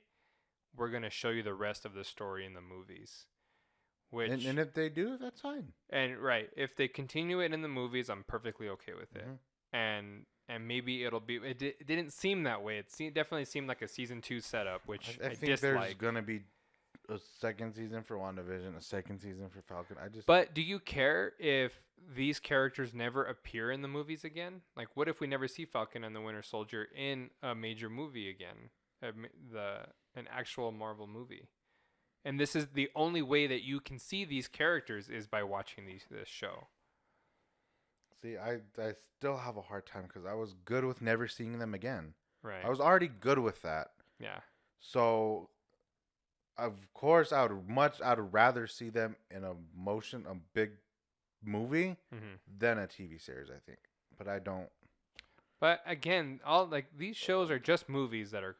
we're going to show you the rest of the story in the movies. Which and if they do, that's fine. And if they continue it in the movies, I'm perfectly okay with it. And maybe it'll be it didn't seem that way. It definitely seemed like a season 2 setup, which I think dislike. There's going to be a second season for WandaVision, a second season for Falcon. But do you care if these characters never appear in the movies again? Like, what if we never see Falcon and the Winter Soldier in a major movie again? An actual Marvel movie. And this is the only way that you can see these characters is by watching this show. See, I still have a hard time because I was good with never seeing them again. Right. I was already good with that. Yeah. So, of course, I would rather see them in a big movie than a TV series, I think. But I don't. But again, these shows are just movies that are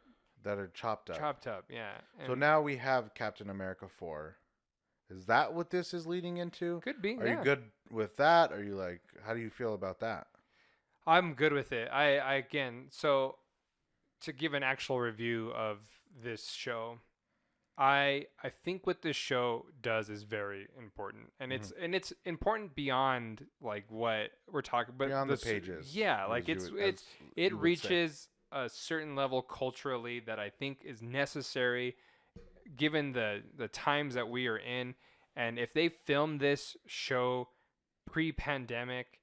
chopped up. Chopped up, yeah. So now we have Captain America 4. Is that what this is leading into? Could be. Are you good with that? Are you how do you feel about that? I'm good with it. So to give an actual review of this show, I think what this show does is very important, and it's important beyond like what we're talking about. Beyond the pages. Yeah, like it reaches a certain level culturally that I think is necessary given the times that we are in. And if they filmed this show pre-pandemic,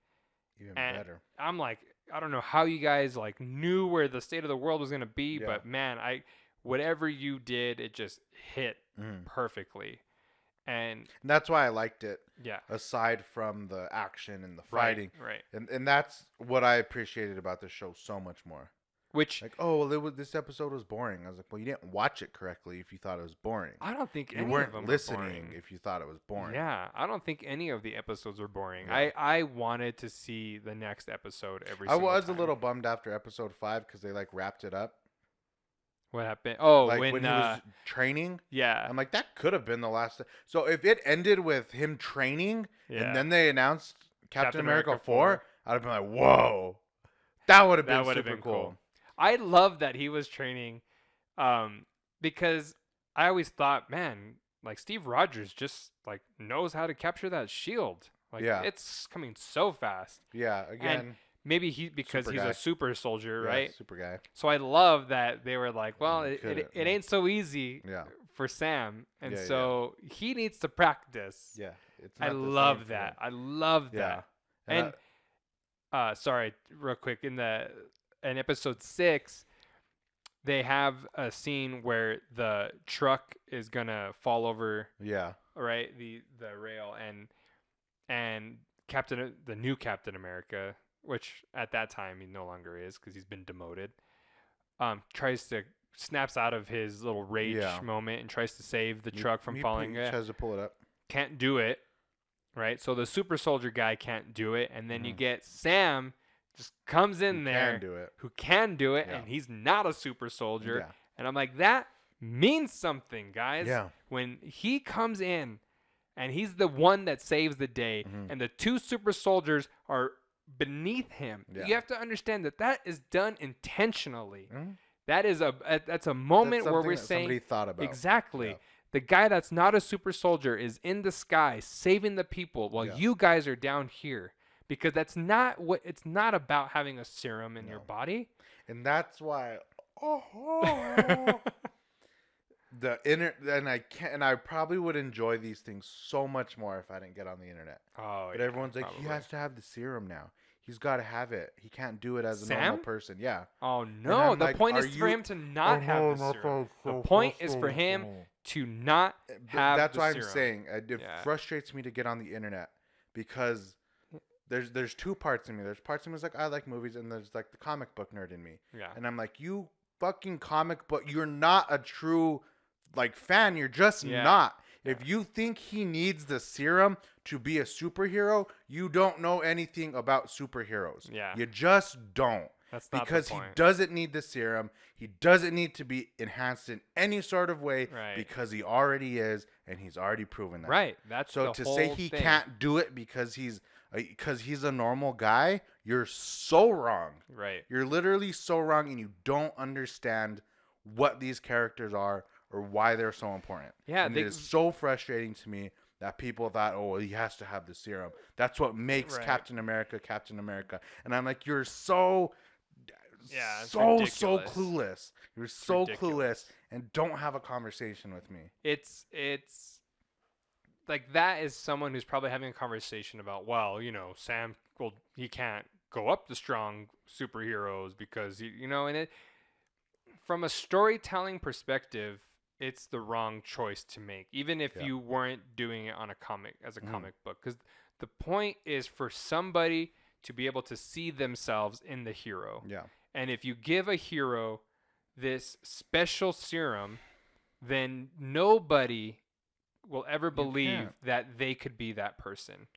even better. I'm like, I don't know how you guys like knew where the state of the world was going to be, but man, whatever you did, it just hit perfectly. And that's why I liked it. Yeah. Aside from the action and the fighting. Right. And that's what I appreciated about the show so much more. Which, like, oh, well, this episode was boring. I was like, well, you didn't watch it correctly if you thought it was boring. I don't think you weren't listening if you thought it was boring. Yeah, I don't think any of the episodes were boring. Yeah. I wanted to see the next episode every single time. I was a little bummed after episode 5 because they like wrapped it up. What happened? Oh, like when he was training. Yeah. I'm like, that could have been the last. So if it ended with him training and then they announced Captain America 4, I'd have been like, whoa, that would have been super cool. I love that he was training, because I always thought, man, like Steve Rogers just like knows how to capture that shield. Like it's coming so fast. Yeah, again. And maybe because he's a super soldier, right? Super guy. So I love that they were like, well, it ain't so easy for Sam, and so he needs to practice. Yeah, I love that. I love that. And sorry, real quick, in episode 6, they have a scene where the truck is gonna fall over. Yeah. Right, the rail, and the new Captain America, which at that time he no longer is because he's been demoted, snaps out of his little rage moment and tries to save the truck from falling. He tries to pull it up. Can't do it. Right, so the super soldier guy can't do it, and then you get Sam. Just comes in there who can do it, and he's not a super soldier. And I'm like, that means something, guys. Yeah. When he comes in and he's the one that saves the day, and the 2 super soldiers are beneath him, you have to understand that is done intentionally. That is that's a moment where we're saying somebody thought about. Exactly. Yeah. The guy that's not a super soldier is in the sky saving the people while you guys are down here. Because that's not what it's not about having a serum in your body. And that's why I probably would enjoy these things so much more if I didn't get on the internet. Oh, but everyone's like, he has to have the serum now. He's got to have it. He can't do it as a normal person. Yeah. Oh no, the point is for him to not have the serum. The point is for him to not have that's the why serum. I'm saying it frustrates me to get on the internet because there's 2 parts in me. There's parts of me that's like, I like movies, and there's like the comic book nerd in me. Yeah. And I'm like, you fucking comic book, you're not a true like fan. You're just not. If you think he needs the serum to be a superhero, you don't know anything about superheroes. Yeah. You just don't. That's not because the point. He doesn't need the serum. He doesn't need to be enhanced in any sort of way because he already is, and he's already proven that. Right. That's so to say he can't do it because he's a normal guy, you're so wrong. Right. You're literally so wrong, and you don't understand what these characters are or why they're so important. Yeah. And it is so frustrating to me that people thought, oh, well, he has to have the serum. That's what makes Captain America Captain America. And I'm like, you're so clueless. You're so clueless and don't have a conversation with me. It's like that is someone who's probably having a conversation about, well, Sam, he can't go up the strong superheroes because and it from a storytelling perspective, it's the wrong choice to make, even if you weren't doing it on a comic book, because the point is for somebody to be able to see themselves in the hero. Yeah. And if you give a hero this special serum, then nobody will ever believe that they could be that person.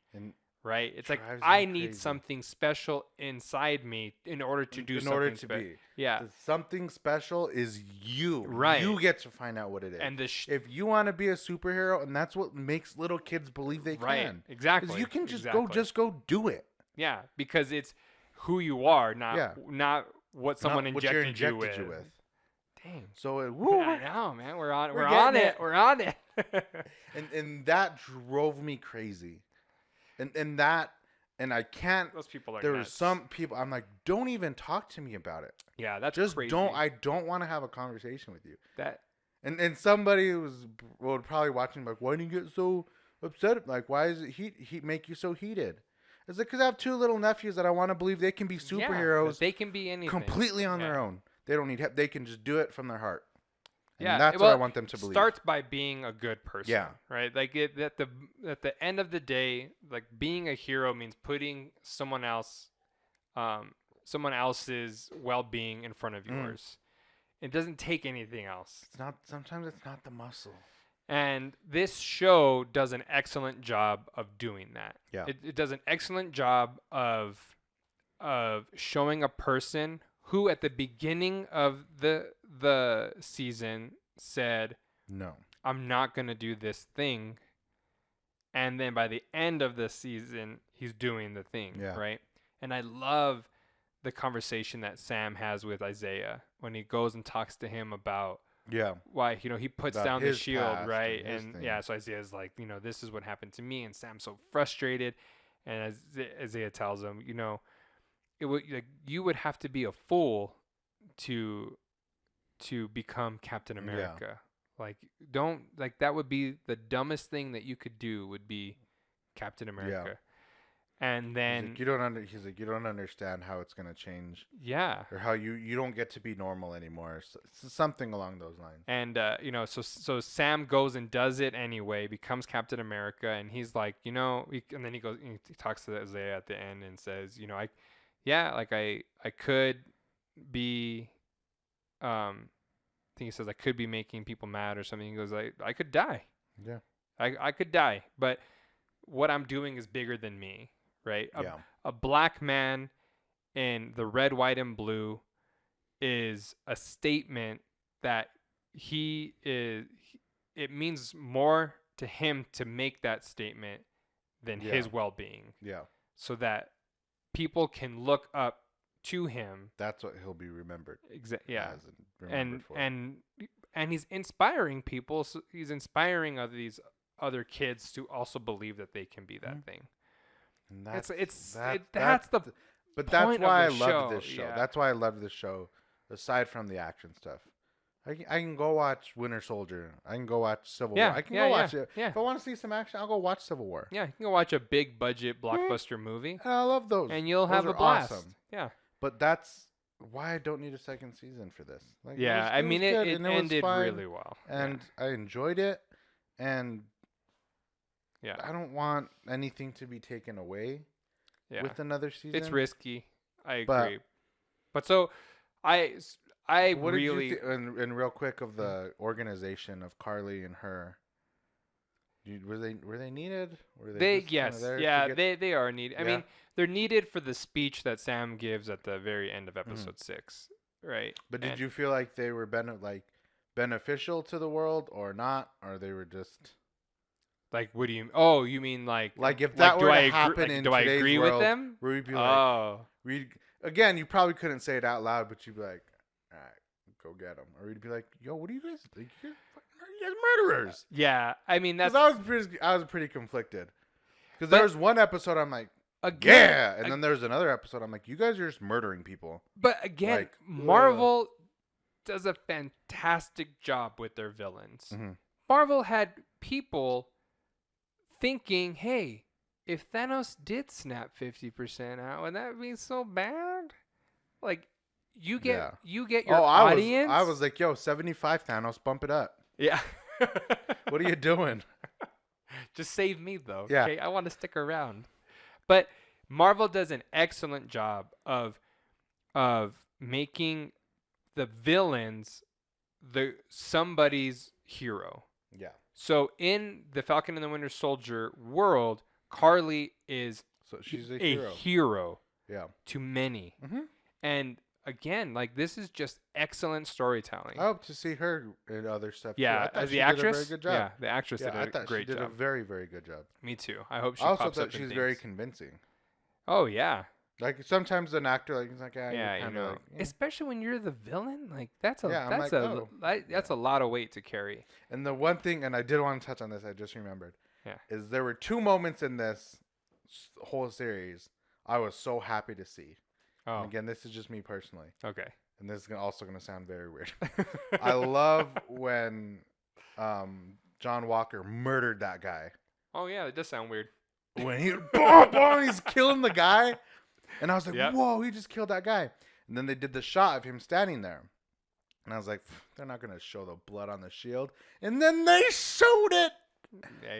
Right? It's like, I need something special inside me in order to do something special. Yeah. Something special is you. Right. You get to find out what it is. And if you want to be a superhero, and that's what makes little kids believe they can. Exactly. Because you can just go do it. Yeah, because it's who you are, not what someone Not what you're injected you with. Dang. So I know, man. We're on it. We're on it. and that drove me crazy. And I can't. Those people are There nuts. were some people. I'm like, don't even talk to me about it. Yeah, that's just crazy. don't. I don't want to have a conversation with you. That. And somebody would probably watching like, why do you get so upset? Like, why is it heat make you so heated? It's like because I have 2 little nephews that I want to believe they can be superheroes. Yeah, they can be anything completely on their own. They don't need help. They can just do it from their heart. And yeah, that's what I want them to believe. Starts by being a good person. Yeah, right. Like at the end of the day, like being a hero means putting someone else's well-being in front of yours. It doesn't take anything else. It's not. Sometimes it's not the muscle. And this show does an excellent job of doing that. Yeah. It does an excellent job of showing a person who at the beginning of the season said, no, I'm not going to do this thing. And then by the end of the season, he's doing the thing, right? And I love the conversation that Sam has with Isaiah when he goes and talks to him about why, he puts about down the shield, right? And so Isaiah's like, this is what happened to me. And Sam's so frustrated. And as Isaiah tells him, it would, like, you would have to be a fool to become Captain America. Like, don't, like, that would be the dumbest thing that you could do would be Captain America. And then he's like, you don't understand how it's gonna change. Yeah. Or how you don't get to be normal anymore. So, something along those lines. And so Sam goes and does it anyway, becomes Captain America, and he's like, and then he goes, he talks to Isaiah at the end and says, I could be, I think he says I could be making people mad or something. He goes, I could die. Yeah. I could die, but what I'm doing is bigger than me. Right? A black man in the red, white, and blue is a statement that it means more to him to make that statement than his well-being. Yeah. So that people can look up to him. That's what he'll be remembered. Yeah. And he's inspiring people. So he's inspiring other kids to also believe that they can be that thing. And that's why I love this show. Yeah. That's why I love this show. Aside from the action stuff, I can go watch Winter Soldier. I can go watch Civil War. I can go watch it. Yeah. If I want to see some action, I'll go watch Civil War. Yeah, you can go watch a big budget blockbuster movie. And I love those. And you'll have a blast. Awesome. Yeah. But that's why I don't need a second season for this. Like, it ended really well. And I enjoyed it. And yeah, I don't want anything to be taken away with another season. It's risky. I agree. But so I what really did you and real quick of the organization of Carly and her. Were they needed? Were they they are needed. I mean, they're needed for the speech that Sam gives at the very end of episode 6, right? But did you feel like they were beneficial to the world or not, or they were just like, what do you? Oh, you mean like if that were to happen in do I today's agree world, with them? Where you'd be like, again, you probably couldn't say it out loud, but you'd be like, all right, go get them, or you'd be like, yo, what do you guys? Like, you guys murderers. Yeah, I mean that's. I was pretty conflicted because there was one episode I'm like, and then there's another episode I'm like, you guys are just murdering people. But again, Marvel does a fantastic job with their villains. Mm-hmm. Marvel had people thinking, hey, if Thanos did snap 50% out, would that be so bad? Like, you get your audience. I was like, yo, 75 Thanos, bump it up. Yeah. What are you doing? Just save me, though. Yeah. Okay? I want to stick around. But Marvel does an excellent job of making the villains somebody's hero. Yeah. So in the Falcon and the Winter Soldier world, Carly is she's a hero yeah. to many. Mm-hmm. And again, like, this is just excellent storytelling. I hope to see her in other stuff. Yeah, too. as the actress. Did a very good job. Yeah, the actress did a great job. She did a very, very good job. Me too. I hope she also pops thought up she was in very things. convincing. Oh yeah. Like sometimes an actor like he's like Yeah, you know, like, especially when you're the villain, like that's a yeah, I'm that's like, a oh. that's a lot of weight to carry. And the one thing, and I did want to touch on this, I just remembered, Yeah. is there were 2 moments in this whole series I was so happy to see. Oh, And again, this is just me personally, okay. and this is also going to sound very weird. I love when John Walker murdered that guy. Oh yeah, it does sound weird. When he's killing the guy, and I was like, Yep. whoa, he just killed that guy. And then they did the shot of him standing there. And I was like, they're not going to show the blood on the shield. And then they showed it.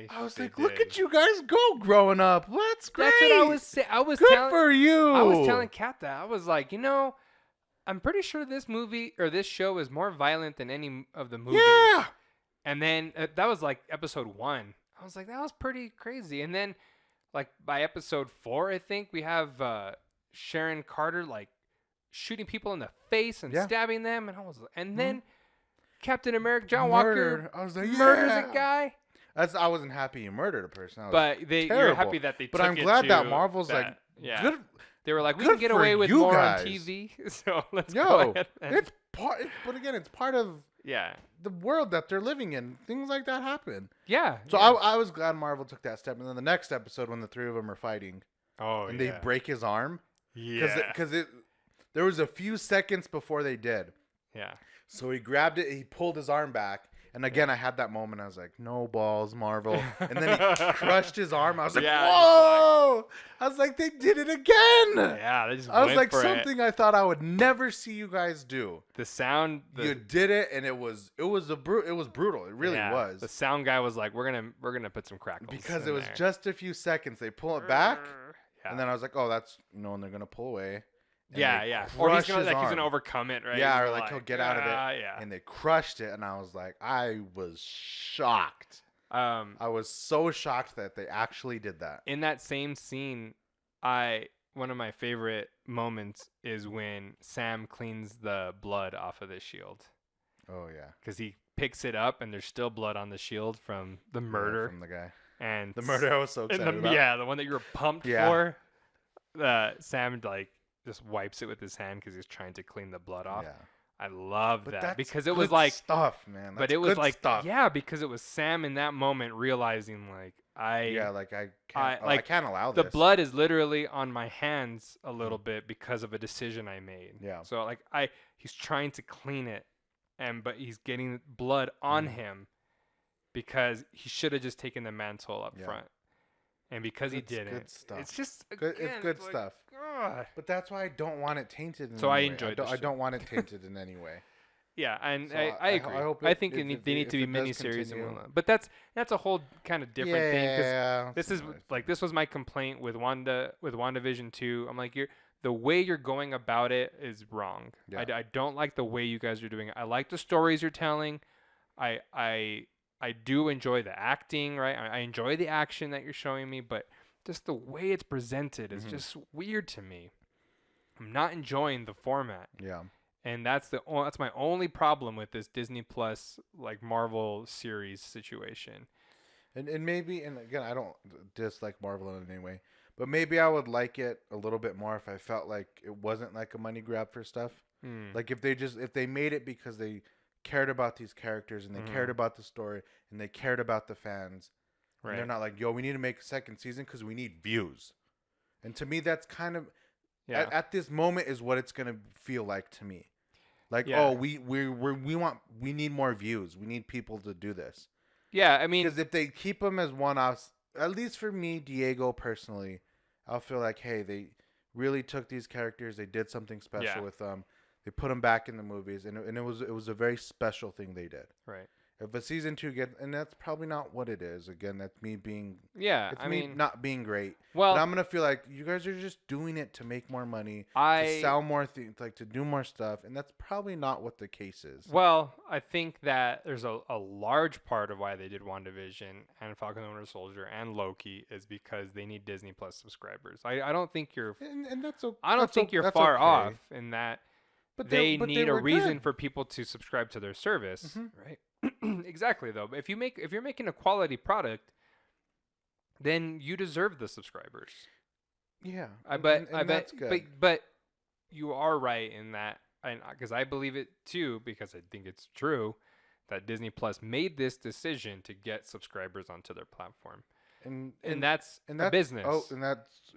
I was like, look at you guys go growing up. That's great. That's what I was saying. Good for you. I was telling Kat that. I was like, you know, I'm pretty sure this movie or this show is more violent than any of the movies. Yeah. And then that was like episode 1. I was like, that was pretty crazy. And then like by episode 4, I think we have Sharon Carter like shooting people in the face and stabbing them, and then Captain America, John Walker, I was like, murders a guy. I wasn't happy he murdered a person. You're happy that they. But took I'm it glad to that Marvel's that, like, yeah. good. They were like, we good can get for away with you more guys. on TV, so let's Yo, go ahead. It's part. But again, it's part of Yeah. the world that they're living in. Things like that happen. Yeah. So yeah. I was glad Marvel took that step. And then the next episode, when the 3 of them are fighting, and they break his arm, because there was a few seconds before they did. Yeah. So he grabbed it, he pulled his arm back, and again I had that moment. I was like, "No balls, Marvel!" And then he crushed his arm. I was like, "Whoa!" I was like, "They did it again!" Yeah, they just. I was went like, for something I thought I would never see you guys do. The sound. You did it, and it was brutal. It really was. The sound guy was like, "We're gonna put some crackles." Because it was there. just a few seconds. They pull it back, and then I was like, "Oh, that's and they're gonna pull away." Yeah. Or he's gonna he's gonna overcome it, right? Yeah, or like he'll get out of it. Yeah. And they crushed it, and I was like, I was shocked. I was so shocked that they actually did that. In that same scene, one of my favorite moments is when Sam cleans the blood off of the shield. Oh yeah. Because he picks it up, and there's still blood on the shield from the murder. From the guy. And the murder I was so excited about. Yeah, the one that you were pumped for. Sam like just wipes it with his hand because he's trying to clean the blood off. Yeah. I love that because it good was like stuff, man. But it was like stuff. Yeah, because it was Sam in that moment realizing like I can't allow this. The blood is literally on my hands a little bit because of a decision I made. Yeah. So like he's trying to clean it, but he's getting blood on him because he should have just taken the mantle up front. And because he didn't, good stuff. it's just it's good stuff. But that's why I don't want it tainted. In so any I enjoyed. I don't want it tainted in any way. Yeah, and So I agree. I think they need to be miniseries and whatnot. But that's a whole kind of different thing. Yeah. This was my complaint with WandaVision 2. I'm like, the way you're going about it is wrong. Yeah. I don't like the way you guys are doing it. I like the stories you're telling. I do enjoy the acting, right? I enjoy the action that you're showing me, but just the way it's presented is just weird to me. I'm not enjoying the format. Yeah. And that's my only problem with this Disney Plus like Marvel series situation. And maybe, and again, I don't dislike Marvel in any way, but maybe I would like it a little bit more if I felt like it wasn't like a money grab for stuff. Like if they made it because they cared about these characters and they cared about the story and they cared about the fans. Right. And they're not like, yo, we need to make a second season because we need views. And to me, that's kind of at this moment is what it's gonna feel like to me. Like, oh, we need more views. We need people to do this. Yeah, I mean, because if they keep them as one-offs, at least for me, Diego personally, I'll feel like, hey, they really took these characters, they did something special with them. They put them back in the movies, and it was a very special thing they did. Right. If a season 2 and that's probably not what it is. Again, that's me being not being great. Well, but I'm gonna feel like you guys are just doing it to make more money, to sell more things, like to do more stuff, and that's probably not what the case is. Well, I think that there's a large part of why they did WandaVision and Falcon and Winter Soldier and Loki is because they need Disney Plus subscribers. I don't think you're and that's okay. I don't think you're far off in that. But they need a reason for people to subscribe to their service, right? Exactly, though. But if you're making a quality product, then you deserve the subscribers. Yeah, I bet. and I bet. that's good. But you are right in that, and because I believe it too, because I think it's true that Disney Plus made this decision to get subscribers onto their platform, and that's a business. Oh, and that's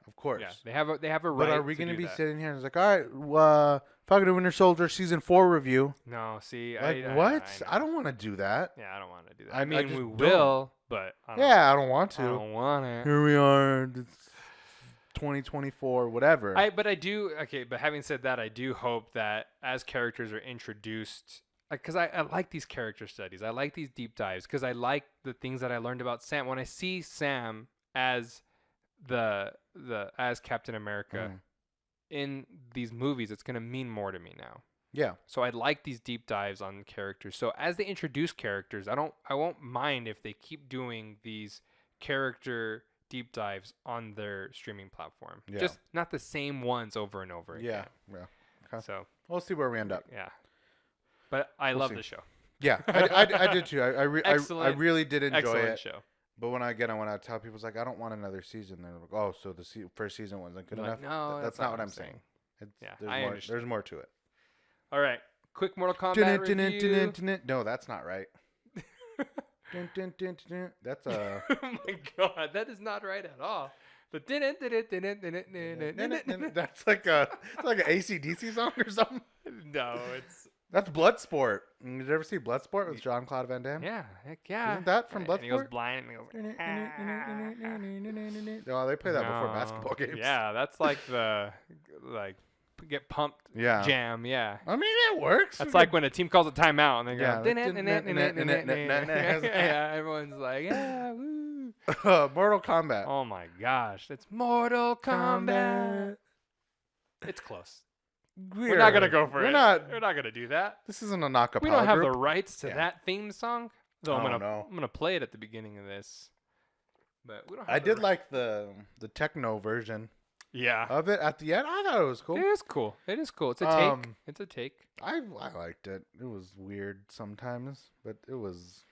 of course. Yeah, they have a right. But are we going to be that. sitting here and it's like, all right, Falcon and Winter Soldier season 4 review? No, see, like what? I don't want to do that. Yeah, I don't want to do that. I mean, just we will, but I don't want to. I don't want it. Here we are. It's 2024, whatever. But I do. Okay, but having said that, I do hope that as characters are introduced, because I like these character studies. I like these deep dives because I like the things that I learned about Sam. When I see Sam as as Captain America in these movies, it's gonna mean more to me now. Yeah. So I like these deep dives on characters. So as they introduce characters, I won't mind if they keep doing these character deep dives on their streaming platform. Yeah. Just not the same ones over and over again. Yeah. Okay. So we'll see where we end up. Yeah. But I love the show. Yeah, I did too. I really did enjoy Excellent it. Show. But when I tell people, it's like, I don't want another season. They're like, oh, so the first season wasn't good enough? No, that's not what I'm saying. I understand. There's more to it. All right. Quick Mortal Kombat review. No, that's not right. That's Oh my god, that is not right at all. But that's like a AC/DC song or something. No, that's Bloodsport. Did you ever see Bloodsport with Jean-Claude Van Damme? Yeah, heck yeah. Isn't that from Bloodsport? And he goes blind and he goes. No, they play that before basketball games. Yeah, that's like get pumped jam. Yeah. I mean, it works. That's like when a team calls a timeout and they go. Yeah, everyone's like, yeah, woo. Mortal Kombat. Oh my gosh, it's Mortal Kombat. It's close. We're not gonna go for it. We're not gonna do that. This isn't a knockout. We don't have the rights to that theme song. Though I'm gonna play it at the beginning of this. But we don't. I did like the techno version. Yeah. Of it at the end, I thought it was cool. It is cool. It's a take. It's a take. I liked it. It was weird sometimes, but it was.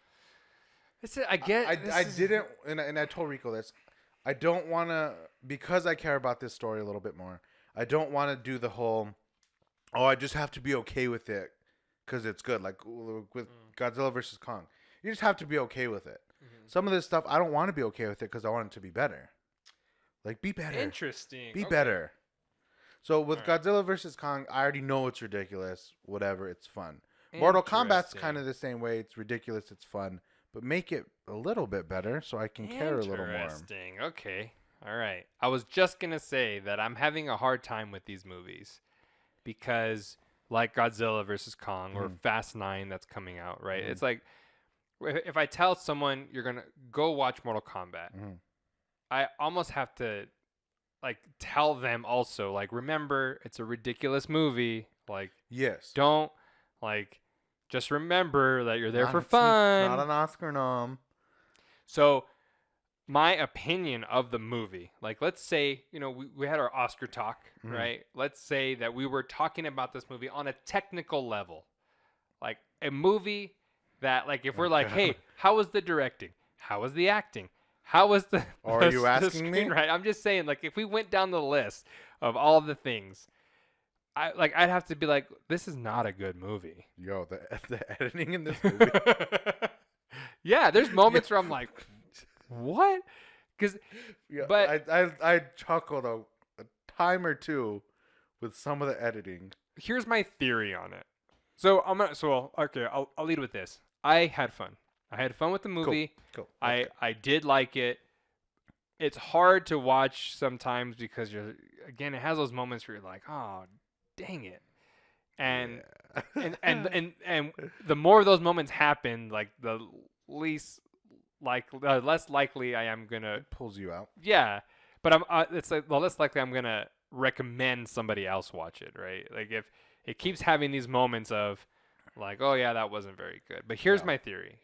I didn't, and I told Rico this. I don't want to, because I care about this story a little bit more. I don't want to do the whole, I just have to be okay with it because it's good. Like with Godzilla vs. Kong, you just have to be okay with it. Mm-hmm. Some of this stuff, I don't want to be okay with it because I want it to be better. Like, be better. Interesting. Be better. So with Godzilla vs. Kong, I already know it's ridiculous. Whatever, it's fun. Mortal Kombat's kind of the same way. It's ridiculous. It's fun. But make it a little bit better so I can care a little more. Interesting. Okay. All right. I was just going to say that I'm having a hard time with these movies because like Godzilla vs. Kong or Fast 9 that's coming out, right? It's like if I tell someone you're going to go watch Mortal Kombat, I almost have to like tell them also, like, remember, it's a ridiculous movie. Like, yes, don't like, just remember that you're there for fun. Not an Oscar nom. So my opinion of the movie, like, let's say, we had our Oscar talk, right? Let's say that we were talking about this movie on a technical level, like a movie that, like, if we're like, hey, how was the directing? How was the acting? How was the? Or are you asking me? Right. I'm just saying, like, if we went down the list of all the things, I'd have to be like, this is not a good movie. Yo, the editing in this movie. Yeah, there's moments where I'm like, what? Because, but I chuckled a time or two with some of the editing. Here's my theory on it. So I'll lead with this. I had fun. I had fun with the movie. Cool. I did like it. It's hard to watch sometimes because it has those moments where you're like, oh, dang it. And and the more of those moments happen, like the less likely I am gonna it pulls you out. Yeah, but it's like the less likely I'm gonna recommend somebody else watch it, right? Like if it keeps having these moments of like, oh yeah, that wasn't very good. But here's my theory.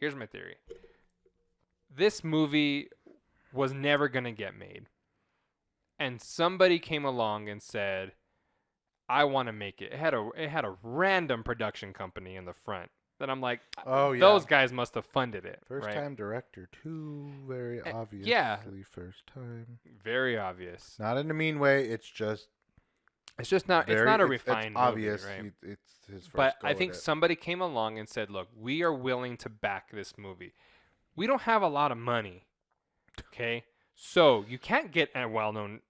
This movie was never gonna get made, and somebody came along and said, I want to make it. It had a random production company in the front that I'm like, Oh, yeah. those guys must have funded it. First right? time director, too. Very obviously yeah. first time. Very obvious. Not in a mean way. It's just. It's just not. It's not a refined it's obvious movie, right? It's his first. But go I think with it. somebody came along and said, "Look, we are willing to back this movie. We don't have a lot of money, okay? So you can't get a well-known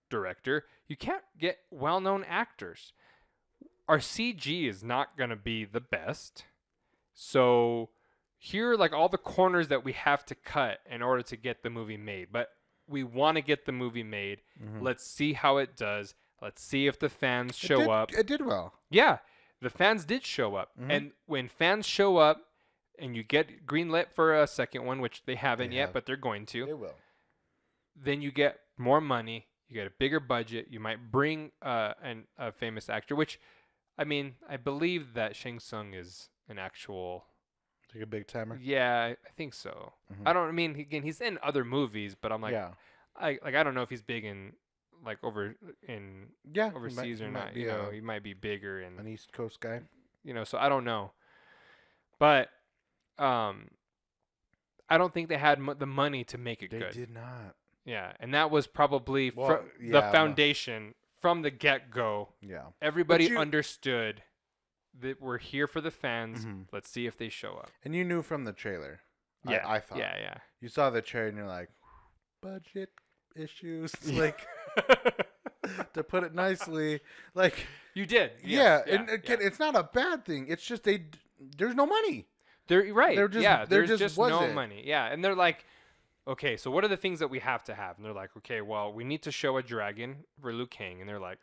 director. You can't get well-known actors. Our CG is not gonna be the best. So here are like all the corners that we have to cut in order to get the movie made. But we want to get the movie made. Mhm. Let's see how it does. Let's see if the fans show up. It did well. Yeah, the fans did show up. Mhm. And when fans show up and you get greenlit for a second one, which they haven't They yet, have. but they're going to, They will. then you get more money. You get a bigger budget. You might bring a famous actor, which, I mean, I believe that Shang Tsung is an actual... Like a big timer. Yeah, I think so. Mhm. I don't. I mean, again, he's in other movies, but I'm like, yeah. I don't know if he's big in like overseas he or might not. be You know, he might be bigger an and East Coast guy. so I don't know. But I don't think they had the money to make it They good. did not. Yeah, and that was probably Well, the foundation from the get-go. Yeah. Everybody understood that we're here for the fans. Mhm. Let's see if they show up. And you knew from the trailer. Yeah, I thought. Yeah. You saw the trailer and you're like, budget issues. Like, to put it nicely, like. You did. Yeah. Yes, And again, it's not a bad thing. It's just there's no money. They're right. There's just no wasn't. money. Yeah, and they're like, okay, so what are the things that we have to have? And they're like, okay, well, we need to show a dragon for Liu Kang, and they're like,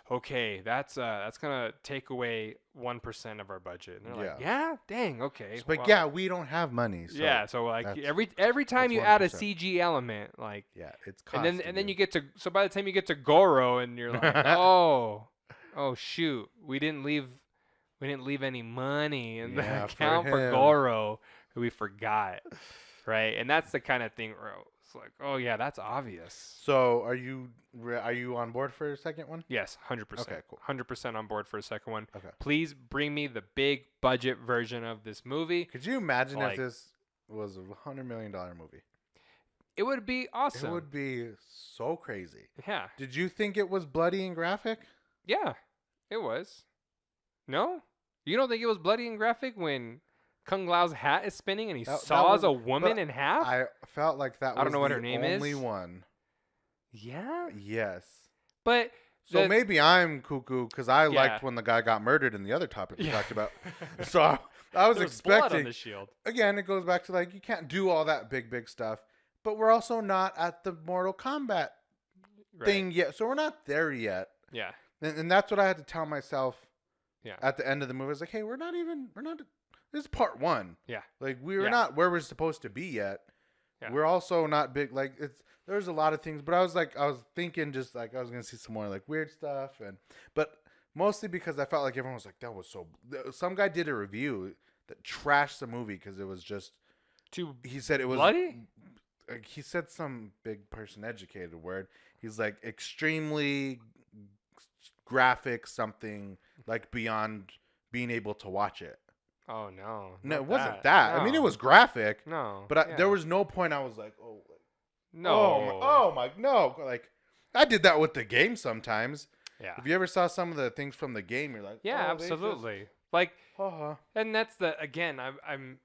okay, that's gonna take away 1% of our budget. And they're like, yeah, dang, okay. But well, yeah, we don't have money. So yeah, so like every time you add a CG element, like it's costing and then you get to by the time you get to Goro, and you're like, oh shoot, we didn't leave any money in the account for Goro. We forgot, right? And that's the kind of thing where it's like, oh yeah, that's obvious. So are you on board for a second one? Yes, 100%. Okay, cool. 100% on board for a second one. Okay. Please bring me the big budget version of this movie. Could you imagine if this was a $100 million movie? It would be awesome. It would be so crazy. Yeah. Did you think it was bloody and graphic? Yeah, it was. No? You don't think it was bloody and graphic when Kung Lao's hat is spinning and he saws a woman in half? I felt like that was I don't know what her name is. only one. Yeah? Yes. But so maybe I'm cuckoo because I liked when the guy got murdered in the other topic we talked about. So I was expecting. Blood on the shield. Again, it goes back to like you can't do all that big stuff, but we're also not at the Mortal Kombat thing yet. So we're not there yet. Yeah. And that's what I had to tell myself. Yeah. At the end of the movie, I was like, hey, we're not. This is part one. Yeah. Like we're not where we're supposed to be yet. Yeah. We're also not big. Like there's a lot of things, but I was thinking just like I was gonna see some more like weird stuff, but mostly because I felt like everyone was like that was so. Some guy did a review that trashed the movie because it was just too. He said it was bloody. He said some big person educated word. He's like extremely graphic, something like beyond being able to watch it. Oh no! No, it wasn't that. No. I mean, it was graphic. No, but there was no point I was like, oh. No. Oh my no. Like I did that with the game sometimes. Yeah. If you ever saw some of the things from the game, you're like, yeah, absolutely. Like and that's again, I'm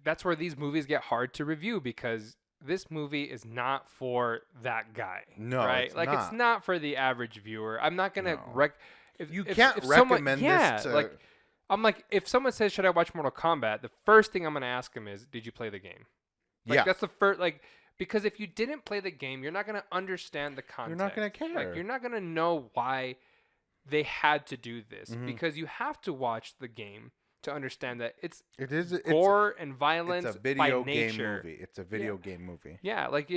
that's where these movies get hard to review because this movie is not for that guy. No, right? It's like not. It's not for the average viewer. I'm not gonna if recommend this to like I'm like, if someone says, should I watch Mortal Kombat? The first thing I'm going to ask them is, did you play the game? Like, that's the first, like, because if you didn't play the game, you're not going to understand the context. You're not going to care. Like, you're not going to know why they had to do this because you have to watch the game to understand that it's gore and violence it's a video by game nature. movie. It's a video game movie. Yeah, like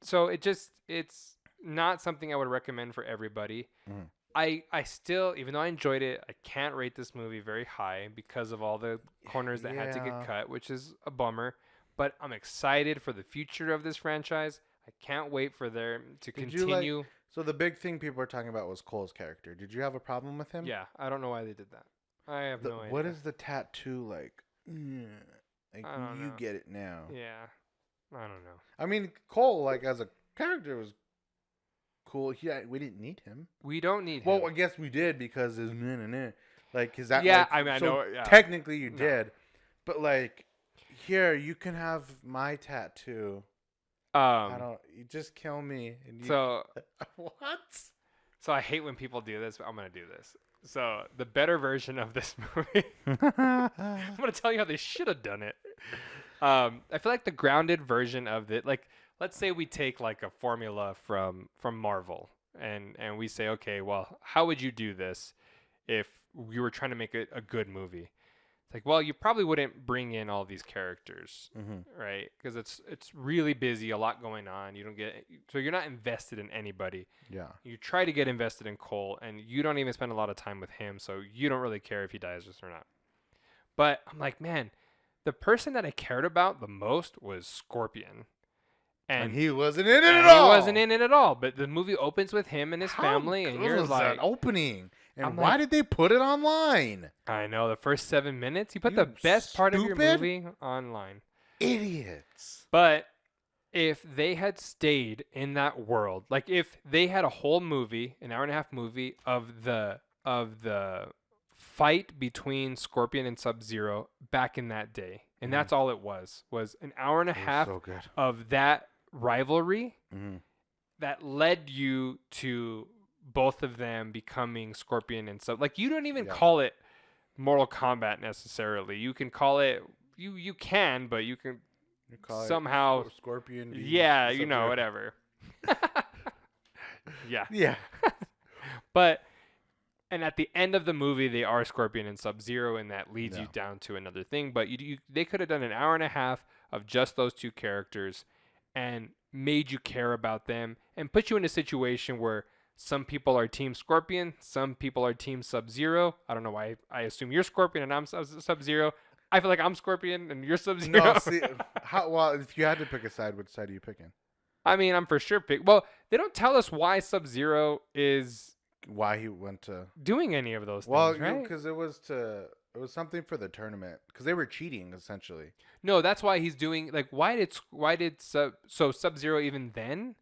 so it's not something I would recommend for everybody. I still, even though I enjoyed it, I can't rate this movie very high because of all the corners that had to get cut, which is a bummer. But I'm excited for the future of this franchise. I can't wait for them to continue. So the big thing people were talking about was Cole's character. Did you have a problem with him? Yeah, I don't know why they did that. I have no idea. What is the tattoo like? Like I don't you know. get it now. Yeah. I don't know. I mean, Cole, like as a character, was cool. We didn't need him. We don't need him. Well, I guess we did because his like is that yeah, like, I mean, so I know. Yeah. technically you did, but like here you can have my tattoo. I don't. You just kill me. And you, So what? So I hate when people do this, but I'm gonna do this. So the better version of this movie, I'm gonna tell you how they should have done it. I feel like the grounded version of it, like let's say we take like a formula from Marvel, and we say, okay, well, how would you do this if you were trying to make it a good movie? It's like, well, you probably wouldn't bring in all these characters, right? Because it's really busy, a lot going on. You don't get, so you're not invested in anybody. Yeah. You try to get invested in Cole, and you don't even spend a lot of time with him, so you don't really care if he dies or not. But I'm like, man, the person that I cared about the most was Scorpion. And he wasn't in it at all. He wasn't in it at all. But the movie opens with him and his family, and you're like, that opening. And I'm why like, did they put it online? I know, the first 7 minutes. You put the best part of your movie online. Idiots. But if they had stayed in that world, like if they had a whole movie, an hour-and-a-half movie of the fight between Scorpion and Sub-Zero back in that day, and that's all it was an hour and a half of that rivalry that led you to both of them becoming Scorpion and Sub. Like, you don't even call it Mortal Kombat necessarily. You can call it, you can, but you can call somehow it Scorpion. Yeah, you know, whatever. Yeah. Yeah. But, and at the end of the movie, they are Scorpion and Sub-Zero, and that leads you down to another thing. But they could have done an hour and a half of just those two characters and made you care about them and put you in a situation where some people are Team Scorpion, some people are Team Sub-Zero. I don't know why I assume you're Scorpion and I'm Sub-Zero. I feel like I'm Scorpion and you're Sub-Zero. No, see, well, if you had to pick a side, which side are you picking? I mean, I'm for sure well, they don't tell us why Sub-Zero is why he went to doing any of those things, well, right? Because it was something for the tournament because they were cheating essentially. No, that's why he's doing, like, why did Sub-Zero even then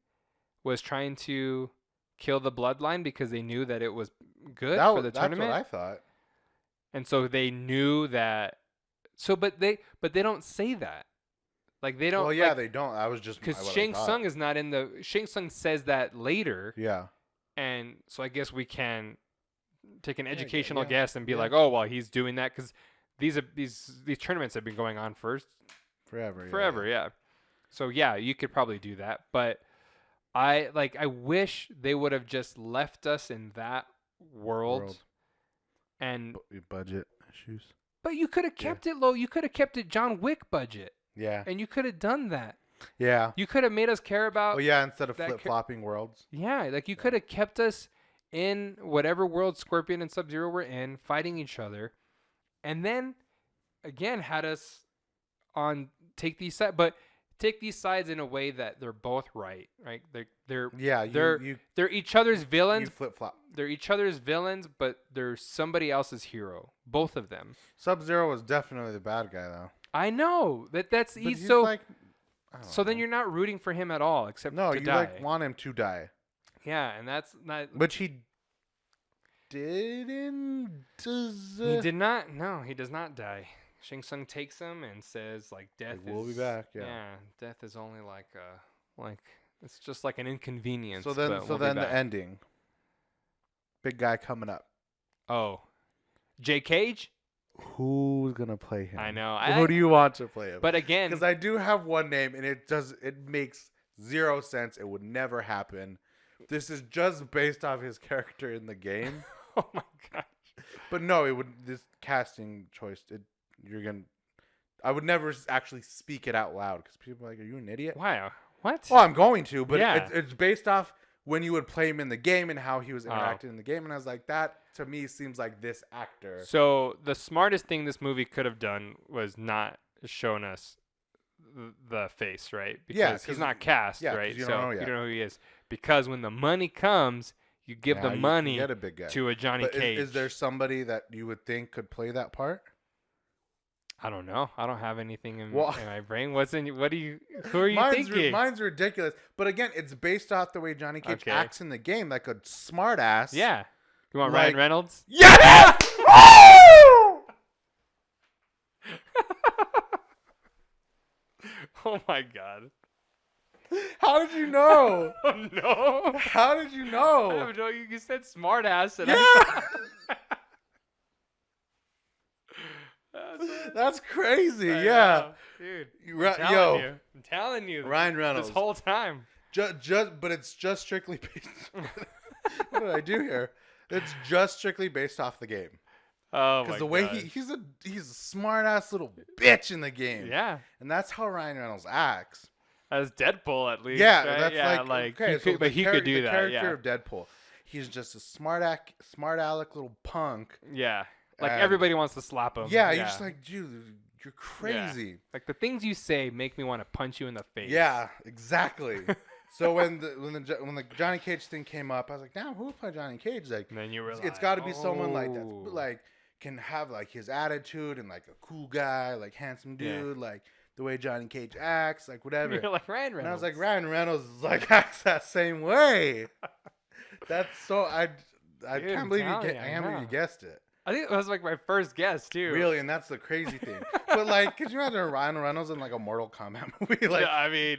was trying to kill the bloodline because they knew that it was good for the tournament. That's what I thought. And so they knew that. So, but they don't say that. Like, they don't. Well, yeah, they don't. I was just because Shang Tsung is not in the. Shang Tsung says that later. Yeah. And so I guess we can take an educational guess and be like, oh, well, he's doing that because these tournaments have been going on forever. Yeah. So yeah, you could probably do that, but I wish they would have just left us in that world. And budget issues. But you could have kept it low. You could have kept it John Wick budget. Yeah. And you could have done that. Yeah. You could have made us care about. Oh yeah, instead of flip-flopping worlds. Yeah, like you could have kept us in whatever world Scorpion and Sub-Zero were in, fighting each other, and then again had us take these sides in a way that they're both right? They're each other's villains. You flip-flop. They're each other's villains, but they're somebody else's hero. Both of them. Sub-Zero was definitely the bad guy, though. I know he's so. Like, so then you're not rooting for him at all, except to die. No, you want him to die. Yeah, and that's not. Which he didn't. He did not. No, he does not die. Shang Tsung takes him and says, like, death is. We'll be back. Yeah. Yeah, death is only like it's just like an inconvenience. So then the ending. Big guy coming up. Oh, Jay Cage. Who's gonna play him? I know. Who do you want to play him? But again, because I do have one name, and it makes zero sense. It would never happen. This is just based off his character in the game. Oh my gosh! But no, it would. This casting choice. I would never actually speak it out loud because people are like, "Are you an idiot?" Wow. What? Well, I'm going to, but yeah. it's based off when you would play him in the game and how he was interacting in the game, and I was like, that to me seems like this actor. So the smartest thing this movie could have done was not shown us the face, right? Because he's not cast, right? You so don't know yet. You don't know who he is. Because when the money comes, You give the you money can get a big guy. to a Johnny But Cage. is there somebody that you would think could play that part? I don't know. I don't have anything in Well, my brain. Who are you thinking? Mine's ridiculous. But again, it's based off the way Johnny Cage Okay. acts in the game, like a smart ass. Yeah. You want Like- Ryan Reynolds? Yes! Oh my god. How did you know? Oh no. How did you I know? don't know. You said smart ass. And Yeah. That's crazy. I Yeah. know. Dude. I'm telling you. Ryan Reynolds. This whole time. But it's just strictly based. What did I do here? It's just strictly based off the game. Oh my Because the way God. he's a smart ass little bitch in the game. Yeah. And that's how Ryan Reynolds acts. As Deadpool, at least. Yeah, right? that's yeah, like he could, but he could do the that. character Yeah. of Deadpool. He's just a smart aleck little punk. Yeah. Like And- everybody wants to slap him. Yeah, you're just like, dude, you're crazy. Like the things you say make me want to punch you in the face. Yeah, exactly. So when the Johnny Cage thing came up, I was like, damn, who would play Johnny Cage? Like, And then you realize it's got to be someone like that, oh. like can have like his attitude and like a cool guy, like handsome dude, like the way Johnny Cage acts, like whatever. You're like Ryan Reynolds. And I was like, Ryan Reynolds like acts that same way. That's so I Dude, can't I'm believe telling you, I I can't believe you know. guessed it. I think it was like my first guess too. Really, and that's the crazy thing. But like, could you imagine Ryan Reynolds in like a Mortal Kombat movie? Like, yeah, I mean,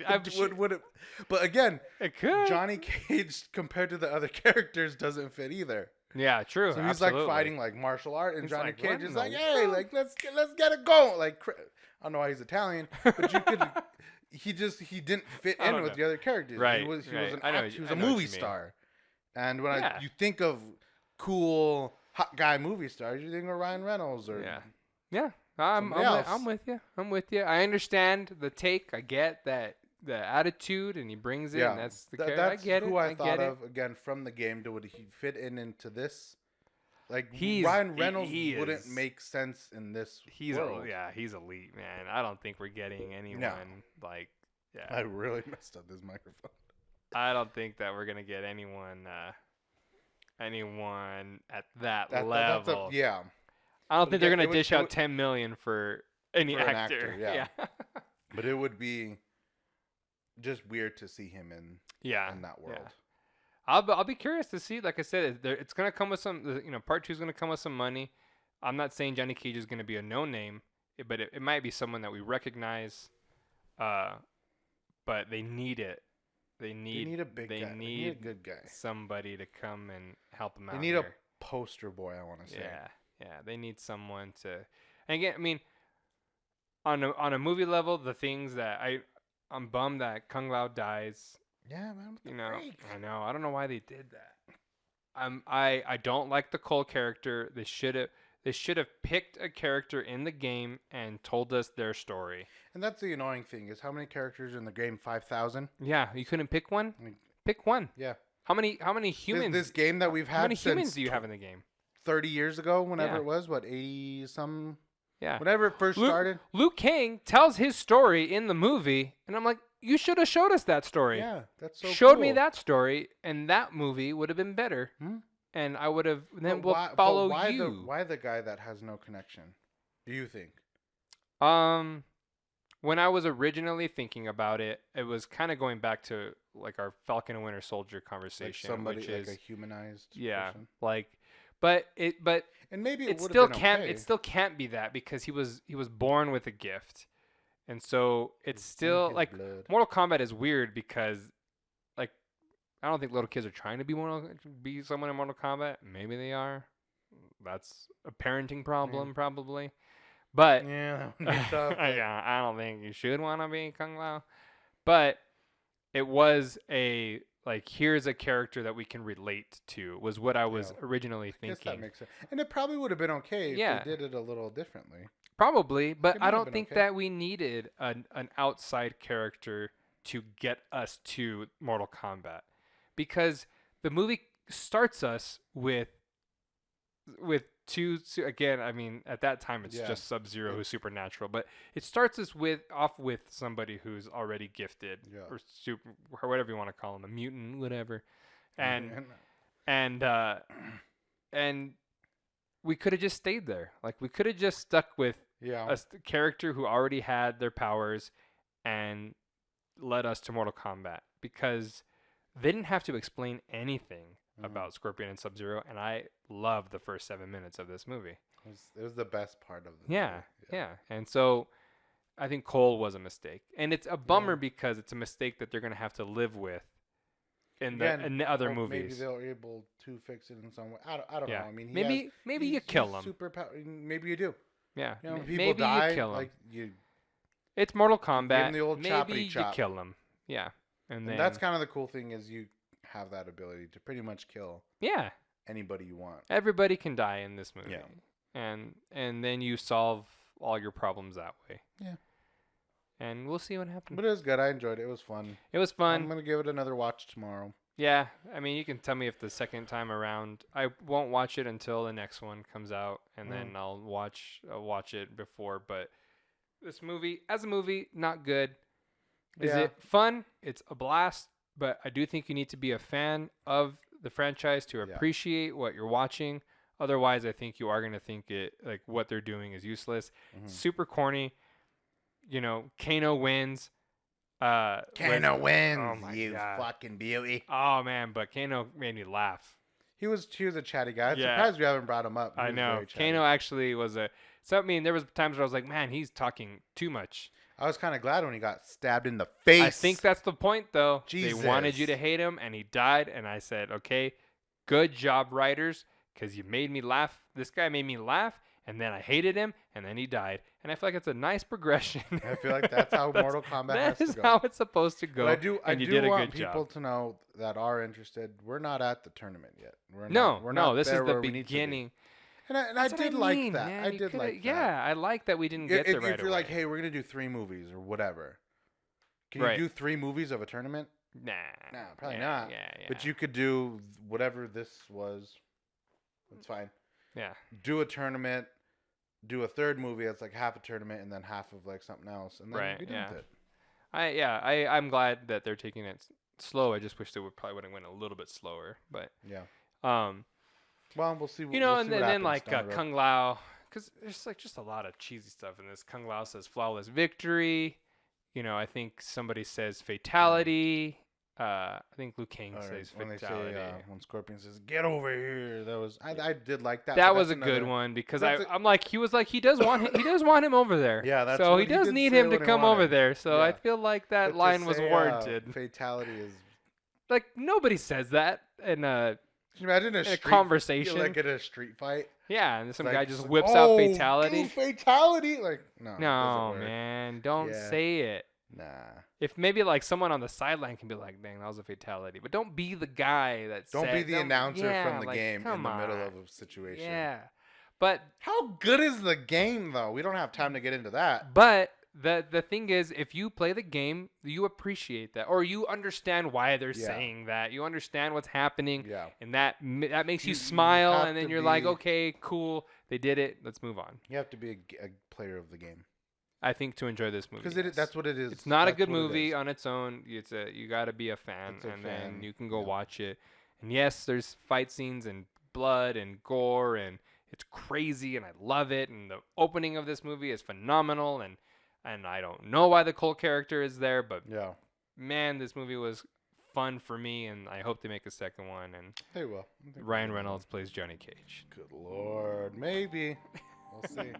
would it? But again, it could. Johnny Cage compared to the other characters doesn't fit either. Yeah, true. So he's absolutely. like fighting like martial art, and He's Johnny like, Cage what is in like, the hey, world? like let's get it going. Like, I don't know why he's Italian, but you could. He didn't fit I in don't with know. the other characters. Right, He was right. an I know act, what he you- was I a know what movie you mean. star, and when Yeah. you think of cool hot guy movie stars, you think of Ryan Reynolds or Yeah. I'm somebody else. I'm with you. I understand the take. I get that the attitude, and he brings it. Yeah, And that's the character. that's I get who it. I thought get of again from the game. Would he fit into this? Like He's- Ryan Reynolds he wouldn't is- make sense in this He's world. he's elite, man. I don't think we're getting anyone like I really messed up this microphone. I don't think that we're gonna get anyone at that level. Yeah. I don't think they're gonna it would- dish it out would- 10 million for any For an actor. actor, yeah. But it would be just weird to see him in that world. Yeah. I'll be curious to see. Like I said, it's gonna come with some. Part 2 is gonna come with some money. I'm not saying Johnny Cage is gonna be a no name, but it might be someone that we recognize. But they need it. They need a big guy. They need a good guy. somebody to come and help them out. They need here. a poster boy, I want to say. Yeah. They need someone to. And again, I mean, on a movie level, the things that I'm bummed that Kung Lao dies. Yeah, man. What the You know, freak? I know. I don't know why they did that. I don't like the Cole character. They should have picked a character in the game and told us their story. And that's the annoying thing is how many characters in the game? 5,000. Yeah, you couldn't pick one. I mean, Pick one. yeah. How many humans? This game that we've had how many since humans do you have in the game? 30 years ago, whenever Yeah. it was, what, 80 some? Yeah. Whenever it first started. Liu Kang tells his story in the movie, and I'm like, you should have showed us that story. Yeah, that's so Showed me cool. that story, and that movie would have been better. Hmm? And I would have. Then But we'll why- follow but why you. why the guy that has no connection? Do you think? When I was originally thinking about it, it was kind of going back to like our Falcon and Winter Soldier Like conversation, somebody which like is a humanized person? like, And maybe it would still have been can't okay. it still can't be that because he was born with a gift, and so it's in still his like blood. Mortal Kombat is weird because like I don't think little kids are trying to be someone in Mortal Kombat. Maybe they are. That's a parenting problem probably, but Yeah, that would be tough, but- I don't think you should want to be Kung Lao, but it was a like here's a character that we can relate to was what I was originally I guess thinking. that makes sense. And it probably would have been okay if Yeah. they did it a little differently. Probably, but It I might have don't been think okay. that we needed an outside character to get us to Mortal Kombat because the movie starts us with two again. I mean, at that time it's Yeah. just Sub-Zero who's supernatural, but it starts us off with somebody who's already gifted Yeah. or super or whatever you want to call him, a mutant, whatever, and And we could have just stayed there. Like, we could have just stuck with a character who already had their powers and led us to Mortal Kombat, because they didn't have to explain anything about Scorpion and Sub-Zero, and I love the first 7 minutes of this movie. It was the best part of the movie. Yeah. And so I think Cole was a mistake. And it's a bummer because it's a mistake that they're going to have to live with in the other movies. Maybe they're able to fix it in some way. I don't know. I mean, maybe you kill him. Maybe you do. Yeah. You know, people maybe die, you kill him. like it's Mortal Kombat. Give him the old maybe choppity chop. You kill him. Yeah. And then that's kind of the cool thing, is you have that ability to pretty much kill anybody you want. Everybody can die in this movie. Yeah. And then you solve all your problems that way. Yeah. And we'll see what happens. But it was good. I enjoyed it. It was fun. I'm going to give it another watch tomorrow. Yeah. I mean, you can tell me if the second time around, I won't watch it until the next one comes out, and then I'll watch it before. But this movie, as a movie, not good. Is it fun? It's a blast. But I do think you need to be a fan of the franchise to appreciate what you're watching. Otherwise, I think you are going to think what they're doing is useless. Super corny. You know, Kano wins. Kano wins. Oh my you God. Fucking beauty. Oh man, but Kano made me laugh. He was a chatty guy. I'm surprised we haven't brought him up. I know. Kano actually was there was times where I was like, man, he's talking too much. I was kind of glad when he got stabbed in the face. I think that's the point, though. Jesus. They wanted you to hate him, and he died. And I said, okay, good job, writers, because you made me laugh. This guy made me laugh, and then I hated him, and then he died. And I feel like it's a nice progression. I feel like that's how Mortal Kombat has to go. That is how it's supposed to go. But I do want people to know that are interested. We're not at the tournament yet. We're not this is the beginning. And I did like that. Man. I did like that. Yeah, I like that we didn't get there right away. If you're like, hey, we're going to do 3 movies or whatever. Can you do 3 movies of a tournament? Nah, probably not. Yeah. But you could do whatever this was. That's fine. Yeah. Do a tournament, do a 3rd movie that's like half a tournament and then half of like something else. And then be done with it. I'm glad that they're taking it slow. I just wish they would have went a little bit slower. But well, we'll see. And then like Kung Lao, because there's like just a lot of cheesy stuff in this. Kung Lao says flawless victory. I think somebody says fatality. I think Liu Kang says fatality. When Scorpion says "Get over here," that was I did like that. That was a good one because I'm like he does want him over there. Yeah, so he does need him to come over there. So I feel like that line was warranted. Fatality is like nobody says that in a. Can you imagine a conversation like at a street fight? Yeah, and some guy just whips out fatality. Fatality, like no, man, don't say it. Nah. If maybe like someone on the sideline can be like, "Dang, that was a fatality," but don't be the guy that. Don't be the announcer from the game in the middle of a situation. Yeah, but how good is the game though? We don't have time to get into that. But the thing is, if you play the game, you appreciate that, or you understand why they're saying that. You understand what's happening, and that makes you smile, and then you're like, okay, cool, they did it. Let's move on. You have to be a player of the game. I think to enjoy this movie, because that's what it is. It's not a good movie on its own. You got to be a fan, then you can go watch it. And yes, there's fight scenes and blood and gore, and it's crazy, and I love it. And the opening of this movie is phenomenal, and I don't know why the Cole character is there, but man, this movie was fun for me, and I hope they make a second one. And they will. Ryan Reynolds plays Johnny Cage. Good Lord, maybe. We'll see.